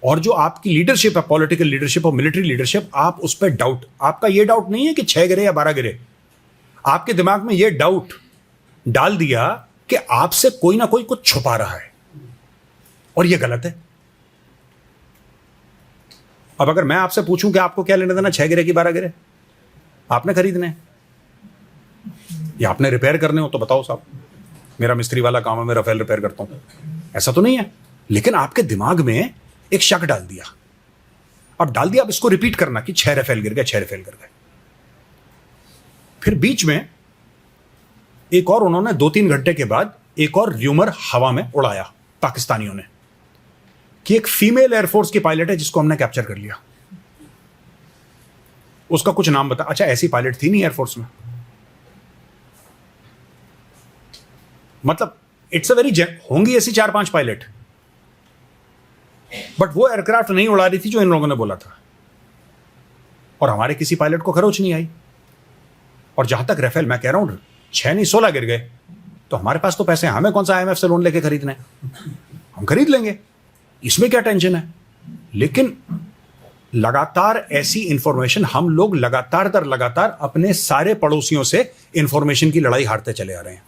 और जो आपकी लीडरशिप है, पॉलिटिकल लीडरशिप और मिलिट्री लीडरशिप, आप उस पर डाउट, आपका यह डाउट नहीं है कि 6 गिरे या 12 गिरे, आपके दिमाग में यह डाउट डाल दिया कि आपसे कोई ना कोई कुछ छुपा रहा है, और यह गलत है। अब अगर मैं आपसे पूछूं कि आपको क्या लेना देना 6 गिरे की 12 गिरे, आपने खरीदने या आपने रिपेयर करने हो तो बताओ साहब, मेरा मिस्त्री वाला काम है, मैं राफेल रिपेयर करता हूं, ऐसा तो नहीं है। लेकिन आपके दिमाग में एक शक डाल दिया। अब डाल दिया, अब इसको रिपीट करना कि 6 राफेल गिर गए, 6 राफेल गिर गए। फिर बीच में एक और उन्होंने 2-3 घंटे के बाद एक और र्यूमर हवा में उड़ाया पाकिस्तानियों ने कि एक फीमेल एयरफोर्स की पायलट है जिसको हमने कैप्चर कर लिया। उसका कुछ नाम बता। अच्छा, ऐसी पायलट थी नहीं एयरफोर्स में। मतलब इट्स अ वेरी, होंगी ऐसी 4-5 पायलट, बट वो एयरक्राफ्ट नहीं उड़ा रही थी जो इन लोगों ने बोला था, और हमारे किसी पायलट को खरोच नहीं आई। और जहां तक राफेल, मैं कह रहा हूं 6 नहीं 16 गिर गए, तो हमारे पास तो पैसे हैं, हमें कौन सा IMF से लोन लेके खरीदना है, हम खरीद लेंगे, इसमें क्या टेंशन है। लेकिन लगातार ऐसी इंफॉर्मेशन, हम लोग लगातार दर लगातार अपने सारे पड़ोसियों से इंफॉर्मेशन की लड़ाई हारते चले आ रहे हैं।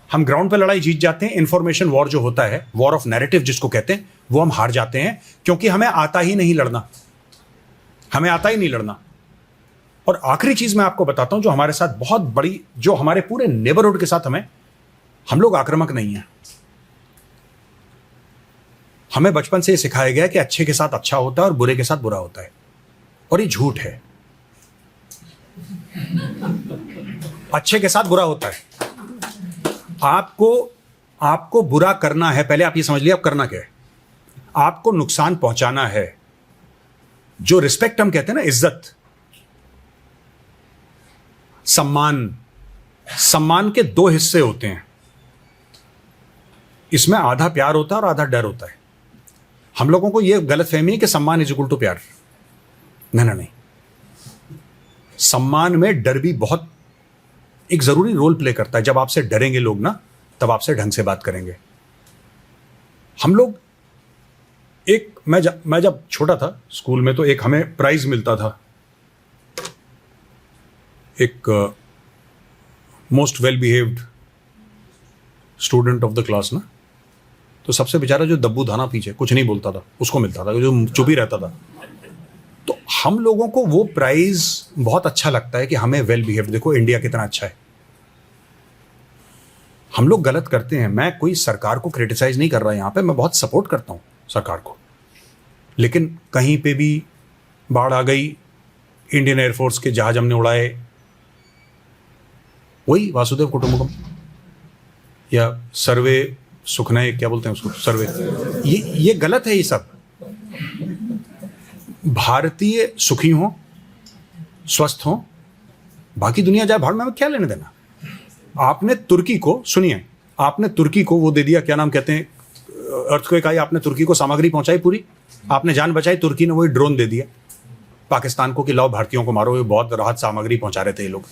हम ग्राउंड पे लड़ाई जीत जाते हैं, इंफॉर्मेशन वॉर जो होता है, वॉर ऑफ नैरेटिव जिसको कहते हैं, वो हम हार जाते हैं, क्योंकि हमें आता ही नहीं लड़ना, हमें आता ही नहीं लड़ना। और आखिरी चीज मैं आपको बताता हूं जो हमारे साथ बहुत बड़ी, जो हमारे पूरे नेबरहुड के साथ हम लोग आक्रामक नहीं हैं। हमें बचपन से सिखाया गया कि अच्छे के साथ अच्छा होता है और बुरे के साथ बुरा होता है, और ये झूठ है। अच्छे के साथ बुरा होता है। आपको बुरा करना है, पहले आप ये समझ लिया आप करना क्या है। आपको नुकसान पहुंचाना है। जो रिस्पेक्ट हम कहते हैं ना, इज्जत, सम्मान के 2 हिस्से होते हैं। इसमें आधा प्यार होता है और आधा डर होता है। हम लोगों को यह गलतफहमी है कि सम्मान इज इक्वल टू प्यार। नहीं, सम्मान में डर भी बहुत एक जरूरी रोल प्ले करता है। जब आपसे डरेंगे लोग ना, तब आपसे ढंग से बात करेंगे। हम लोग मैं जब छोटा था स्कूल में, तो एक हमें प्राइज मिलता था, एक most well behaved student of the class ना, तो सबसे बेचारा जो दब्बू धाना पीछे कुछ नहीं बोलता था, उसको मिलता था, जो चुप ही रहता था। तो हम लोगों को वो प्राइज बहुत अच्छा लगता है कि हमें वेल बिहेव्ड, देखो इंडिया कितना अच्छा है। हम लोग गलत करते हैं। मैं कोई सरकार को क्रिटिसाइज नहीं कर रहा यहां पे, मैं बहुत सपोर्ट करता हूं सरकार को, लेकिन कहीं पे भी बाढ़ आ गई, इंडियन एयरफोर्स के जहाज हमने उड़ाए, वही वासुदेव कुटुंबकम या सर्वे सुखनय, क्या बोलते हैं उसको, सर्वे, ये गलत है। ये सब भारतीय सुखी हों, स्वस्थ हों, बाकी दुनिया जाए भाड़ में, हमें क्या लेने देना। आपने तुर्की को, सुनिए, आपने तुर्की को वो दे दिया, क्या नाम कहते हैं, अर्थक्वेक आई, आपने तुर्की को सामग्री पहुंचाई पूरी, आपने जान बचाई, तुर्की ने वही ड्रोन दे दिया पाकिस्तान को कि लाओ भारतीयों को मारो, ये बहुत राहत सामग्री पहुंचा रहे थे ये लोग,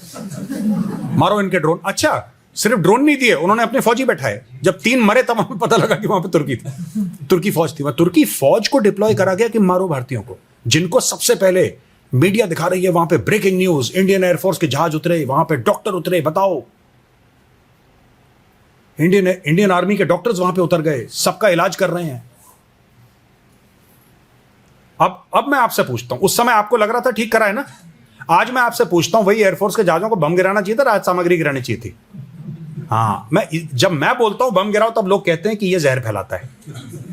मारो इनके ड्रोन। अच्छा, सिर्फ ड्रोन नहीं दिए, उन्होंने अपने फौजी बैठाए, जब 3 मरे तब हमें पता लगा कि वहां पे तुर्की थी, तुर्की फौज थी। तुर्की फौज को डिप्लॉय करा गया कि मारो भारतीयों को, जिनको सबसे पहले मीडिया दिखा रही है वहां पे ब्रेकिंग न्यूज, इंडियन एयरफोर्स के जहाज उतरे, वहां पे डॉक्टर उतरे, बताओ, इंडियन आर्मी के डॉक्टर्स वहां पे उतर गए, सबका इलाज कर रहे हैं। अब मैं आपसे पूछता हूं, उस समय आपको लग रहा था ठीक करा है ना, आज मैं आपसे पूछता हूं, वही एयरफोर्स के जहाजों को बम गिराना चाहिए था, राहत सामग्री गिरानी चाहिए थी? हाँ, जब मैं बोलता हूं बम गिराओ, तब लोग कहते हैं कि ये जहर फैलाता है।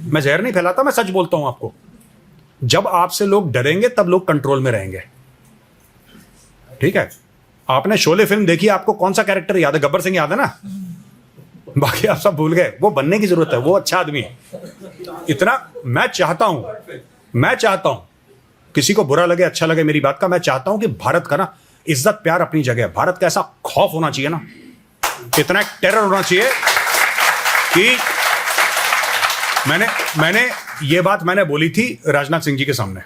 मैं जहर नहीं फैलाता, मैं सच बोलता हूं आपको। जब आपसे लोग डरेंगे तब लोग कंट्रोल में रहेंगे, ठीक है? आपने शोले फिल्म देखी, आपको कौन सा कैरेक्टर याद है? गब्बर सिंह याद है ना, बाकी आप सब भूल गए। वो बनने की जरूरत है, वो अच्छा आदमी है। इतना मैं चाहता हूं, किसी को बुरा लगे अच्छा लगे मेरी बात का, मैं चाहता हूं कि भारत का ना इज्जत प्यार अपनी जगह, भारत का ऐसा खौफ होना चाहिए ना, इतना टेरर होना चाहिए कि मैंने ये बात मैंने बोली थी राजनाथ सिंह जी के सामने,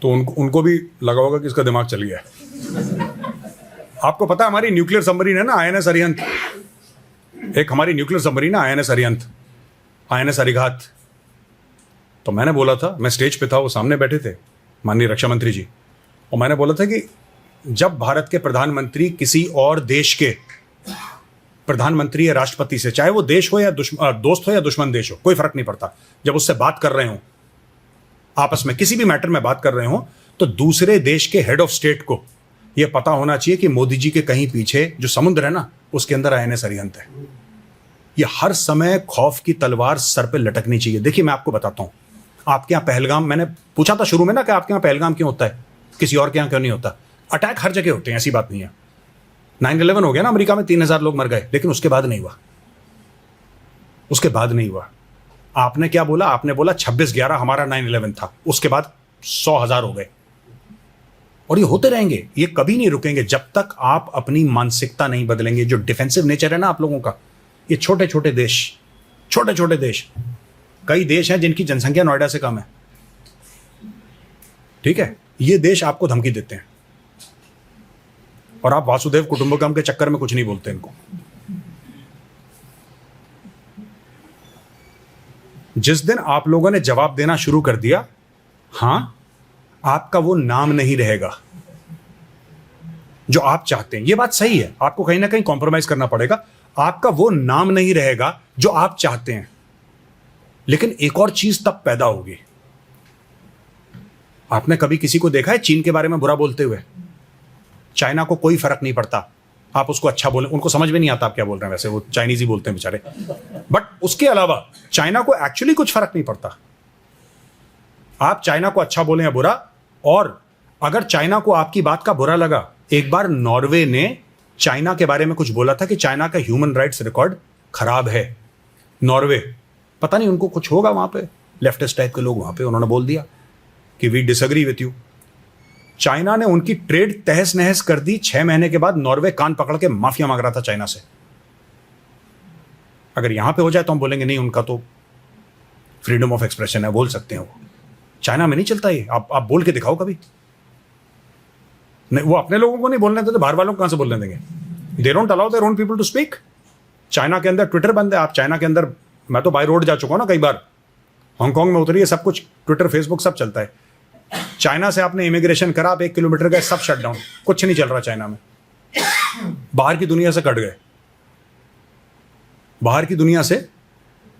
तो उनको भी लगा होगा कि इसका दिमाग चल गया है। आपको पता है हमारी न्यूक्लियर सबमरीन है ना, आईएनएस अरिहंत, एक हमारी न्यूक्लियर सबमरीन है आईएनएस अरिहंत, आईएनएस अरिघात। तो मैंने बोला था, मैं स्टेज पे था, वो सामने बैठे थे माननीय रक्षा मंत्री जी, और मैंने बोला था कि जब भारत के प्रधानमंत्री किसी और देश के प्रधानमंत्री या राष्ट्रपति से, चाहे वो देश हो या दोस्त हो या दुश्मन देश हो, कोई फर्क नहीं पड़ता, जब उससे बात कर रहे हो, आपस में किसी भी मैटर में बात कर रहे हो, तो दूसरे देश के हेड ऑफ स्टेट को यह पता होना चाहिए कि मोदी जी के कहीं पीछे जो समुद्र है ना, उसके अंदर आईएनएस अरिहंत है। यह हर समय खौफ की तलवार सर पे लटकनी चाहिए। देखिए मैं आपको बताता हूं, आपके यहाँ पहलगाम, मैंने पूछा था शुरू में ना कि आपके यहाँ पहलगाम क्यों होता है, किसी और के यहाँ क्यों नहीं होता? अटैक हर जगह होते हैं, ऐसी बात नहीं है। 9/11 हो गया ना अमेरिका में, 3000 लोग मर गए, लेकिन उसके बाद नहीं हुआ, उसके बाद नहीं हुआ। आपने क्या बोला? आपने बोला 26/11 हमारा 9/11 था, उसके बाद 100,000 हो गए। और ये होते रहेंगे, ये कभी नहीं रुकेंगे जब तक आप अपनी मानसिकता नहीं बदलेंगे। जो डिफेंसिव नेचर है ना आप लोगों का, ये छोटे छोटे देश, कई देश हैं जिनकी जनसंख्या नोएडा से कम है, ठीक है? ये देश आपको धमकी देते हैं और आप वासुदेव कुटुंबकम के चक्कर में कुछ नहीं बोलते इनको। जिस दिन आप लोगों ने जवाब देना शुरू कर दिया, हां, आपका वो नाम नहीं रहेगा जो आप चाहते हैं। ये बात सही है, आपको कहीं ना कहीं कॉम्प्रोमाइज करना पड़ेगा। आपका वो नाम नहीं रहेगा जो आप चाहते हैं, लेकिन एक और चीज तब पैदा होगी। आपने कभी किसी को देखा है चीन के बारे में बुरा बोलते हुए? चाइना को कोई फर्क नहीं पड़ता, आप उसको अच्छा बोले, उनको समझ में नहीं आता आप क्या बोल रहे हैं, वैसे वो चाइनीज ही बोलते हैं बेचारे, बट उसके अलावा चाइना को एक्चुअली कुछ फर्क नहीं पड़ता। आप चाइना को अच्छा बोले या बुरा, और अगर चाइना को आपकी बात का बुरा लगा, एक बार नॉर्वे ने चाइना के बारे में कुछ बोला था कि चाइना का ह्यूमन राइट्स रिकॉर्ड खराब है। नॉर्वे, पता नहीं उनको कुछ होगा वहां पे, लेफ्टिस्ट टाइप के लोग वहां पे, उन्होंने बोल दिया कि we disagree with you. China ने उनकी ट्रेड तहस नहस कर दी। 6 महीने के बाद नॉर्वे कान पकड़ के माफिया मांग रहा था चाइना से। अगर यहां पे हो जाए तो हम बोलेंगे नहीं, उनका तो फ्रीडम ऑफ एक्सप्रेशन है, बोल सकते हैं वो। चाइना में नहीं चलता ये, आप बोल के दिखाओ कभी। नहीं, वो अपने लोगों को नहीं बोलने देते, तो बाहर वालों को कहां से बोलने देंगे? They don't allow their own people to speak. China के अंदर ट्विटर बंद है। आप चाइना के अंदर, मैं तो बाय रोड जा चुका हूं ना कई बार, हांगकांग में उतरी है, सब कुछ ट्विटर फेसबुक सब चलता है। चाइना से आपने इमिग्रेशन करा, आप 1 किलोमीटर गए, सब शट डाउन, कुछ नहीं चल रहा चाइना में। बाहर की दुनिया से कट गए, बाहर की दुनिया से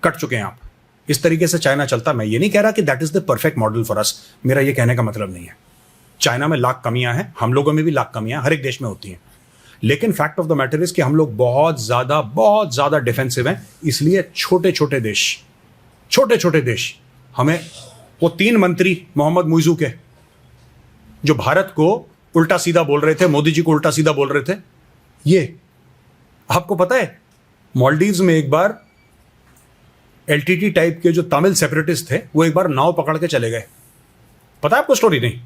कट चुके हैं आप। इस तरीके से चाइना चलता। मैं ये नहीं कह रहा कि that is the perfect model for us, मेरा ये कहने का मतलब नहीं है। चाइना में लाख कमियां हैं, हम लोगों में भी लाख कमियां हर एक देश में होती हैं, लेकिन fact of the matter is कि हम लोग बहुत ज्यादा डिफेंसिव हैं, इसलिए छोटे छोटे देश हमें, वो 3 मंत्री मोहम्मद मुइजू के जो भारत को उल्टा सीधा बोल रहे थे, मोदी जी को उल्टा सीधा बोल रहे थे, ये आपको पता है मालदीव्स में एक बार एलटीटी टाइप के जो तमिल सेपरेटिस्ट थे वो एक बार नाव पकड़ के चले गए, पता है आपको स्टोरी? नहीं,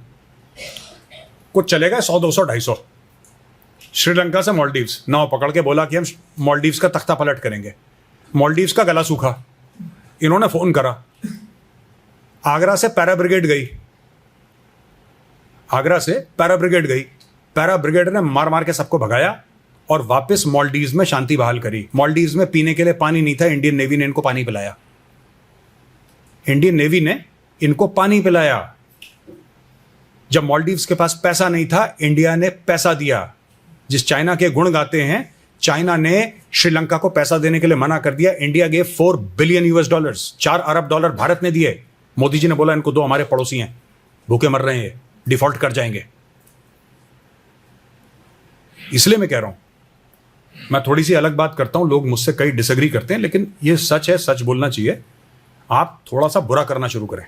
कुछ चले गए 100 200 250 श्रीलंका से मालदीव्स, नाव पकड़ के बोला कि हम मालदीव्स का तख्ता पलट करेंगे। मालदीव्स का गला सूखा, इन्होंने फोन करा, आगरा से पैरा ब्रिगेड गई, पैरा ब्रिगेड ने मार मार के सबको भगाया और वापस मालदीव्स में शांति बहाल करी। मालदीव्स में पीने के लिए पानी नहीं था, इंडियन नेवी ने इनको पानी पिलाया। जब मालदीव्स के पास पैसा नहीं था, इंडिया ने पैसा दिया। जिस चाइना के गुण गाते हैं, चाइना ने श्रीलंका को पैसा देने के लिए मना कर दिया। इंडिया गेव $4 बिलियन, $4 अरब भारत ने दिए। मोदी जी ने बोला इनको दो, हमारे पड़ोसी हैं, भूखे मर रहे हैं, डिफॉल्ट कर जाएंगे। इसलिए मैं कह रहा हूं, मैं थोड़ी सी अलग बात करता हूं, लोग मुझसे कई डिसएग्री करते हैं, लेकिन ये सच है, सच बोलना चाहिए। आप थोड़ा सा बुरा करना शुरू करें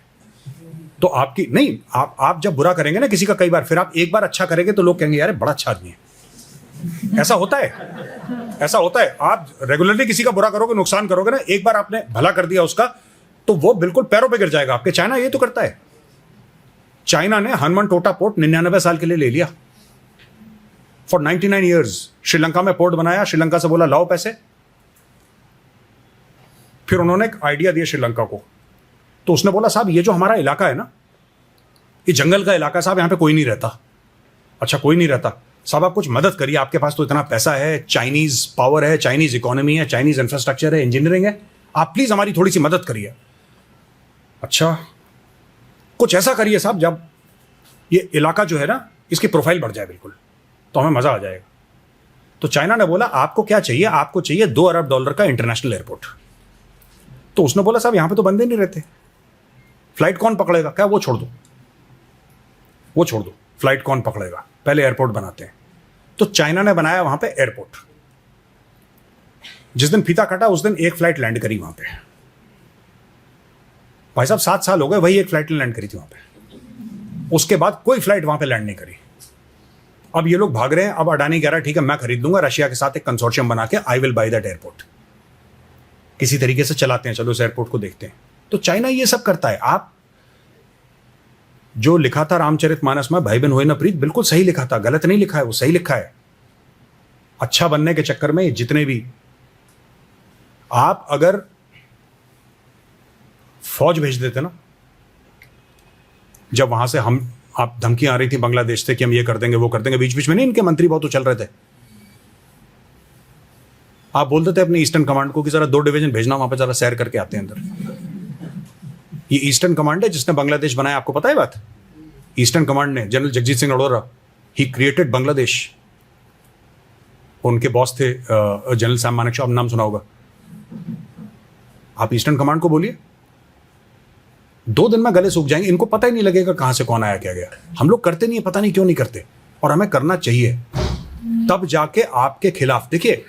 तो आपकी नहीं, आप जब बुरा करेंगे ना किसी का कई बार, फिर आप एक बार अच्छा करेंगे तो लोग कहेंगे यार बड़ा अच्छा आदमी है। ऐसा होता है। आप रेगुलरली किसी का बुरा करोगे, नुकसान करोगे ना, एक बार आपने भला कर दिया उसका तो वो बिल्कुल पैरों पे गिर जाएगा आपके। चाइना ये तो करता है। चाइना ने हनुमान टोटा पोर्ट 99 साल के लिए ले लिया, फॉर 99 ईयर्स। श्रीलंका में पोर्ट बनाया, श्रीलंका से बोला लाओ पैसे। फिर उन्होंने एक आइडिया दिया श्रीलंका को, तो उसने बोला साहब ये जो हमारा इलाका है ना, ये जंगल का इलाका, साहब यहां पे कोई नहीं रहता। अच्छा कोई नहीं रहता, साहब आप कुछ मदद करिए, आपके पास तो इतना पैसा है, चाइनीज पावर है, चाइनीज इकोनॉमी है, चाइनीज इंफ्रास्ट्रक्चर है, इंजीनियरिंग है, आप प्लीज हमारी थोड़ी सी मदद करिए। अच्छा कुछ ऐसा करिए साहब जब ये इलाका जो है ना इसकी प्रोफाइल बढ़ जाए बिल्कुल, तो हमें मजा आ जाएगा। तो चाइना ने बोला आपको क्या चाहिए? आपको चाहिए $2 अरब का इंटरनेशनल एयरपोर्ट। तो उसने बोला साहब यहां पे तो बंदे नहीं रहते, फ्लाइट कौन पकड़ेगा? क्या वो छोड़ दो, फ्लाइट कौन पकड़ेगा, पहले एयरपोर्ट बनाते हैं। तो चाइना ने बनाया वहां पे एयरपोर्ट। जिस दिन फीता कटा उस दिन एक फ्लाइट लैंड करी वहां पे। भाई साहब 7 साल हो गए, वही एक फ्लाइट लैंड करी थी वहां पे, उसके बाद कोई फ्लाइट वहां पे लैंड नहीं करी। अब ये लोग भाग रहे हैं। अब अडानी कह रहा है ठीक है मैं खरीद दूंगा, रशिया के साथ एक कंसोर्शियम बना के, I will by that airport. किसी तरीके से चलाते हैं, चलो इस एयरपोर्ट को देखते हैं। तो चाइना ये सब करता है। आप जो लिखा था रामचरितमानस में, भाई बहन होए न प्रीत, बिल्कुल सही लिखा था, गलत नहीं लिखा है, वो सही लिखा है। अच्छा बनने के चक्कर में जितने भी आप अगर फौज भेज देते ना, जब वहां से आप धमकियां आ रही थी बांग्लादेश से कि हम ये कर देंगे वो कर देंगे, बीच बीच में नहीं इनके मंत्री बहुत उछल रहे थे, आप बोलते थे अपने ईस्टर्न कमांड को कि जरा 2 डिवीजन भेजना, वहां पे जरा सैर करके आते हैं अंदर। ये ईस्टर्न कमांड है जिसने बांग्लादेश बनाया, आपको पता है बात? ईस्टर्न कमांड ने, general Jagjit Singh Arora, he created Bangladesh. उनके बॉस थे जनरल सैम मानेकशॉ, नाम सुना होगा। आप ईस्टर्न कमांड को बोलिए, 2 दिन में गले सूख जाएंगे, इनको पता ही नहीं लगेगा कहां से कौन आया क्या गया। हम लोग करते नहीं है, पता नहीं क्यों नहीं करते, और हमें करना चाहिए। तब जाके आपके खिलाफ, देखिए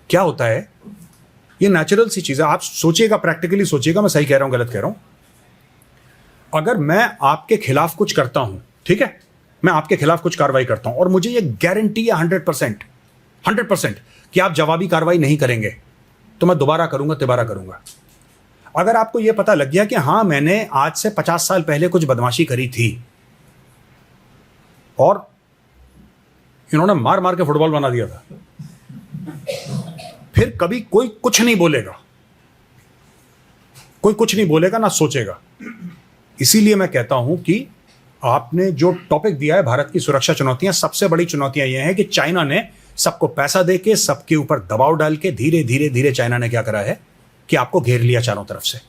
क्या होता है, ये नेचुरल सी चीज है। आप सोचिएगा, प्रैक्टिकली सोचिएगा, मैं सही कह रहा हूं गलत कह रहा हूं। अगर मैं आपके खिलाफ कुछ करता हूं, ठीक है, मैं आपके खिलाफ कुछ कार्रवाई करता हूं और मुझे ये गारंटी है 100% कि आप जवाबी कार्रवाई नहीं करेंगे, तो मैं दोबारा करूंगा, तिबारा करूंगा। अगर आपको यह पता लग गया कि हां मैंने आज से 50 साल पहले कुछ बदमाशी करी थी और इन्होंने मार मार के फुटबॉल बना दिया था, फिर कभी कोई कुछ नहीं बोलेगा, कोई कुछ नहीं बोलेगा, ना सोचेगा। इसीलिए मैं कहता हूं कि आपने जो टॉपिक दिया है, भारत की सुरक्षा चुनौतियां, सबसे बड़ी चुनौतियां यह है कि चाइना ने सबको पैसा देके, सबके ऊपर दबाव डाल के, धीरे धीरे धीरे चाइना ने क्या करा है कि आपको घेर लिया चारों तरफ से।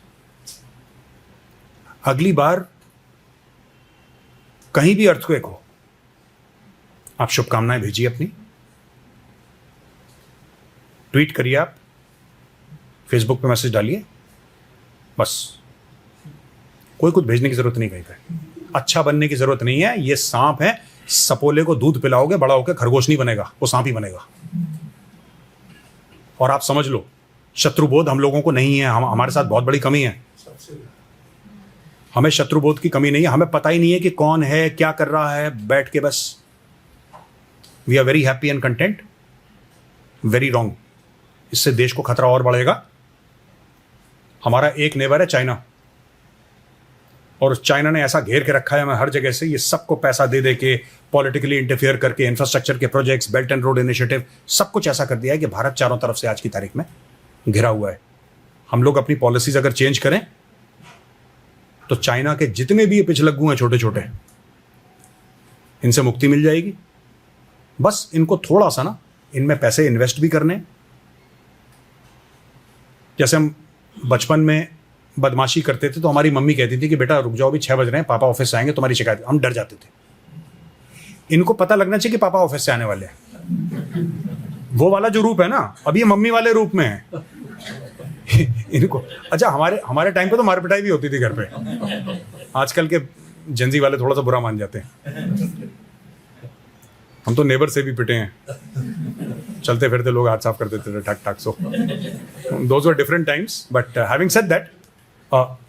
अगली बार कहीं भी अर्थक्वेक हो, आप शुभकामनाएं भेजिए, अपनी ट्वीट करिए, आप फेसबुक पे मैसेज डालिए, बस। कोई कुछ भेजने की जरूरत नहीं कहीं पे, अच्छा बनने की जरूरत नहीं है। ये सांप है, सपोले को दूध पिलाओगे, बड़ा होकर खरगोश नहीं बनेगा, वो सांप ही बनेगा। और आप समझ लो, शत्रुबोध हम लोगों को नहीं है, हमारे साथ बहुत बड़ी कमी है। हमें शत्रुबोध की कमी नहीं है, हमें पता ही नहीं है कि कौन है, क्या कर रहा है, बैठ के बस we are very happy and content. Very wrong. इससे देश को खतरा और बढ़ेगा। हमारा एक नेबर है चाइना, और चाइना ने ऐसा घेर के रखा है हमें हर जगह से, ये सबको पैसा दे दे के, पॉलिटिकली इंटरफेयर करके, इंफ्रास्ट्रक्चर के projects, belt and road initiative, सब कुछ ऐसा कर दिया है कि भारत चारों तरफ से आज की तारीख में घिरा हुआ है। हम लोग अपनी पॉलिसीज अगर चेंज करें तो चाइना के जितने भी ये पिछलग्गू हैं छोटे छोटे, इनसे मुक्ति मिल जाएगी। बस इनको थोड़ा सा ना इनमें पैसे इन्वेस्ट भी करने। जैसे हम बचपन में बदमाशी करते थे तो हमारी मम्मी कहती थी कि बेटा रुक जाओ, अभी 6 बज रहे हैं, पापा ऑफिस से आएंगे, तुम्हारी शिकायत। हम डर जाते थे। इनको पता लगना चाहिए कि पापा ऑफिस से आने वाले हैं। वो वाला जो रूप है ना, अब ये मम्मी वाले रूप में है। इनको अच्छा, हमारे टाइम पे तो मार पिटाई भी होती थी घर पे। आजकल के जेंजी वाले थोड़ा सा बुरा मान जाते हैं। हम तो नेबर से भी पिटे हैं, चलते फिरते लोग हाथ साफ कर देते थे टक टक। So those were different times, but having said that,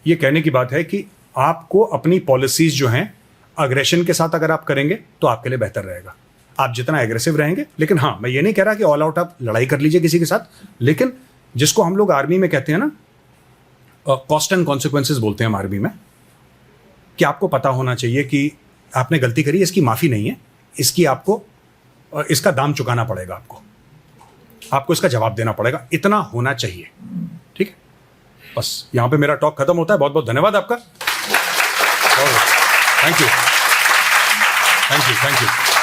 ये कहने की बात है कि आपको अपनी पॉलिसीज जो हैं अग्रेशन के साथ अगर आप करेंगे तो आपके लिए बेहतर रहेगा। आप जितना एग्रेसिव रहेंगे, लेकिन हाँ, मैं ये नहीं कह रहा कि ऑल आउट आप लड़ाई कर लीजिए किसी के साथ, लेकिन जिसको हम लोग आर्मी में कहते हैं ना, कॉस्ट एंड कॉन्सिक्वेंसेस बोलते हैं हम आर्मी में, कि आपको पता होना चाहिए कि आपने गलती करी, इसकी माफ़ी नहीं है, इसकी आपको इसका दाम चुकाना पड़ेगा, आपको इसका जवाब देना पड़ेगा, इतना होना चाहिए। ठीक है, बस यहाँ पे मेरा टॉक खत्म होता है। बहुत बहुत धन्यवाद आपका। Thank you, thank you, thank you.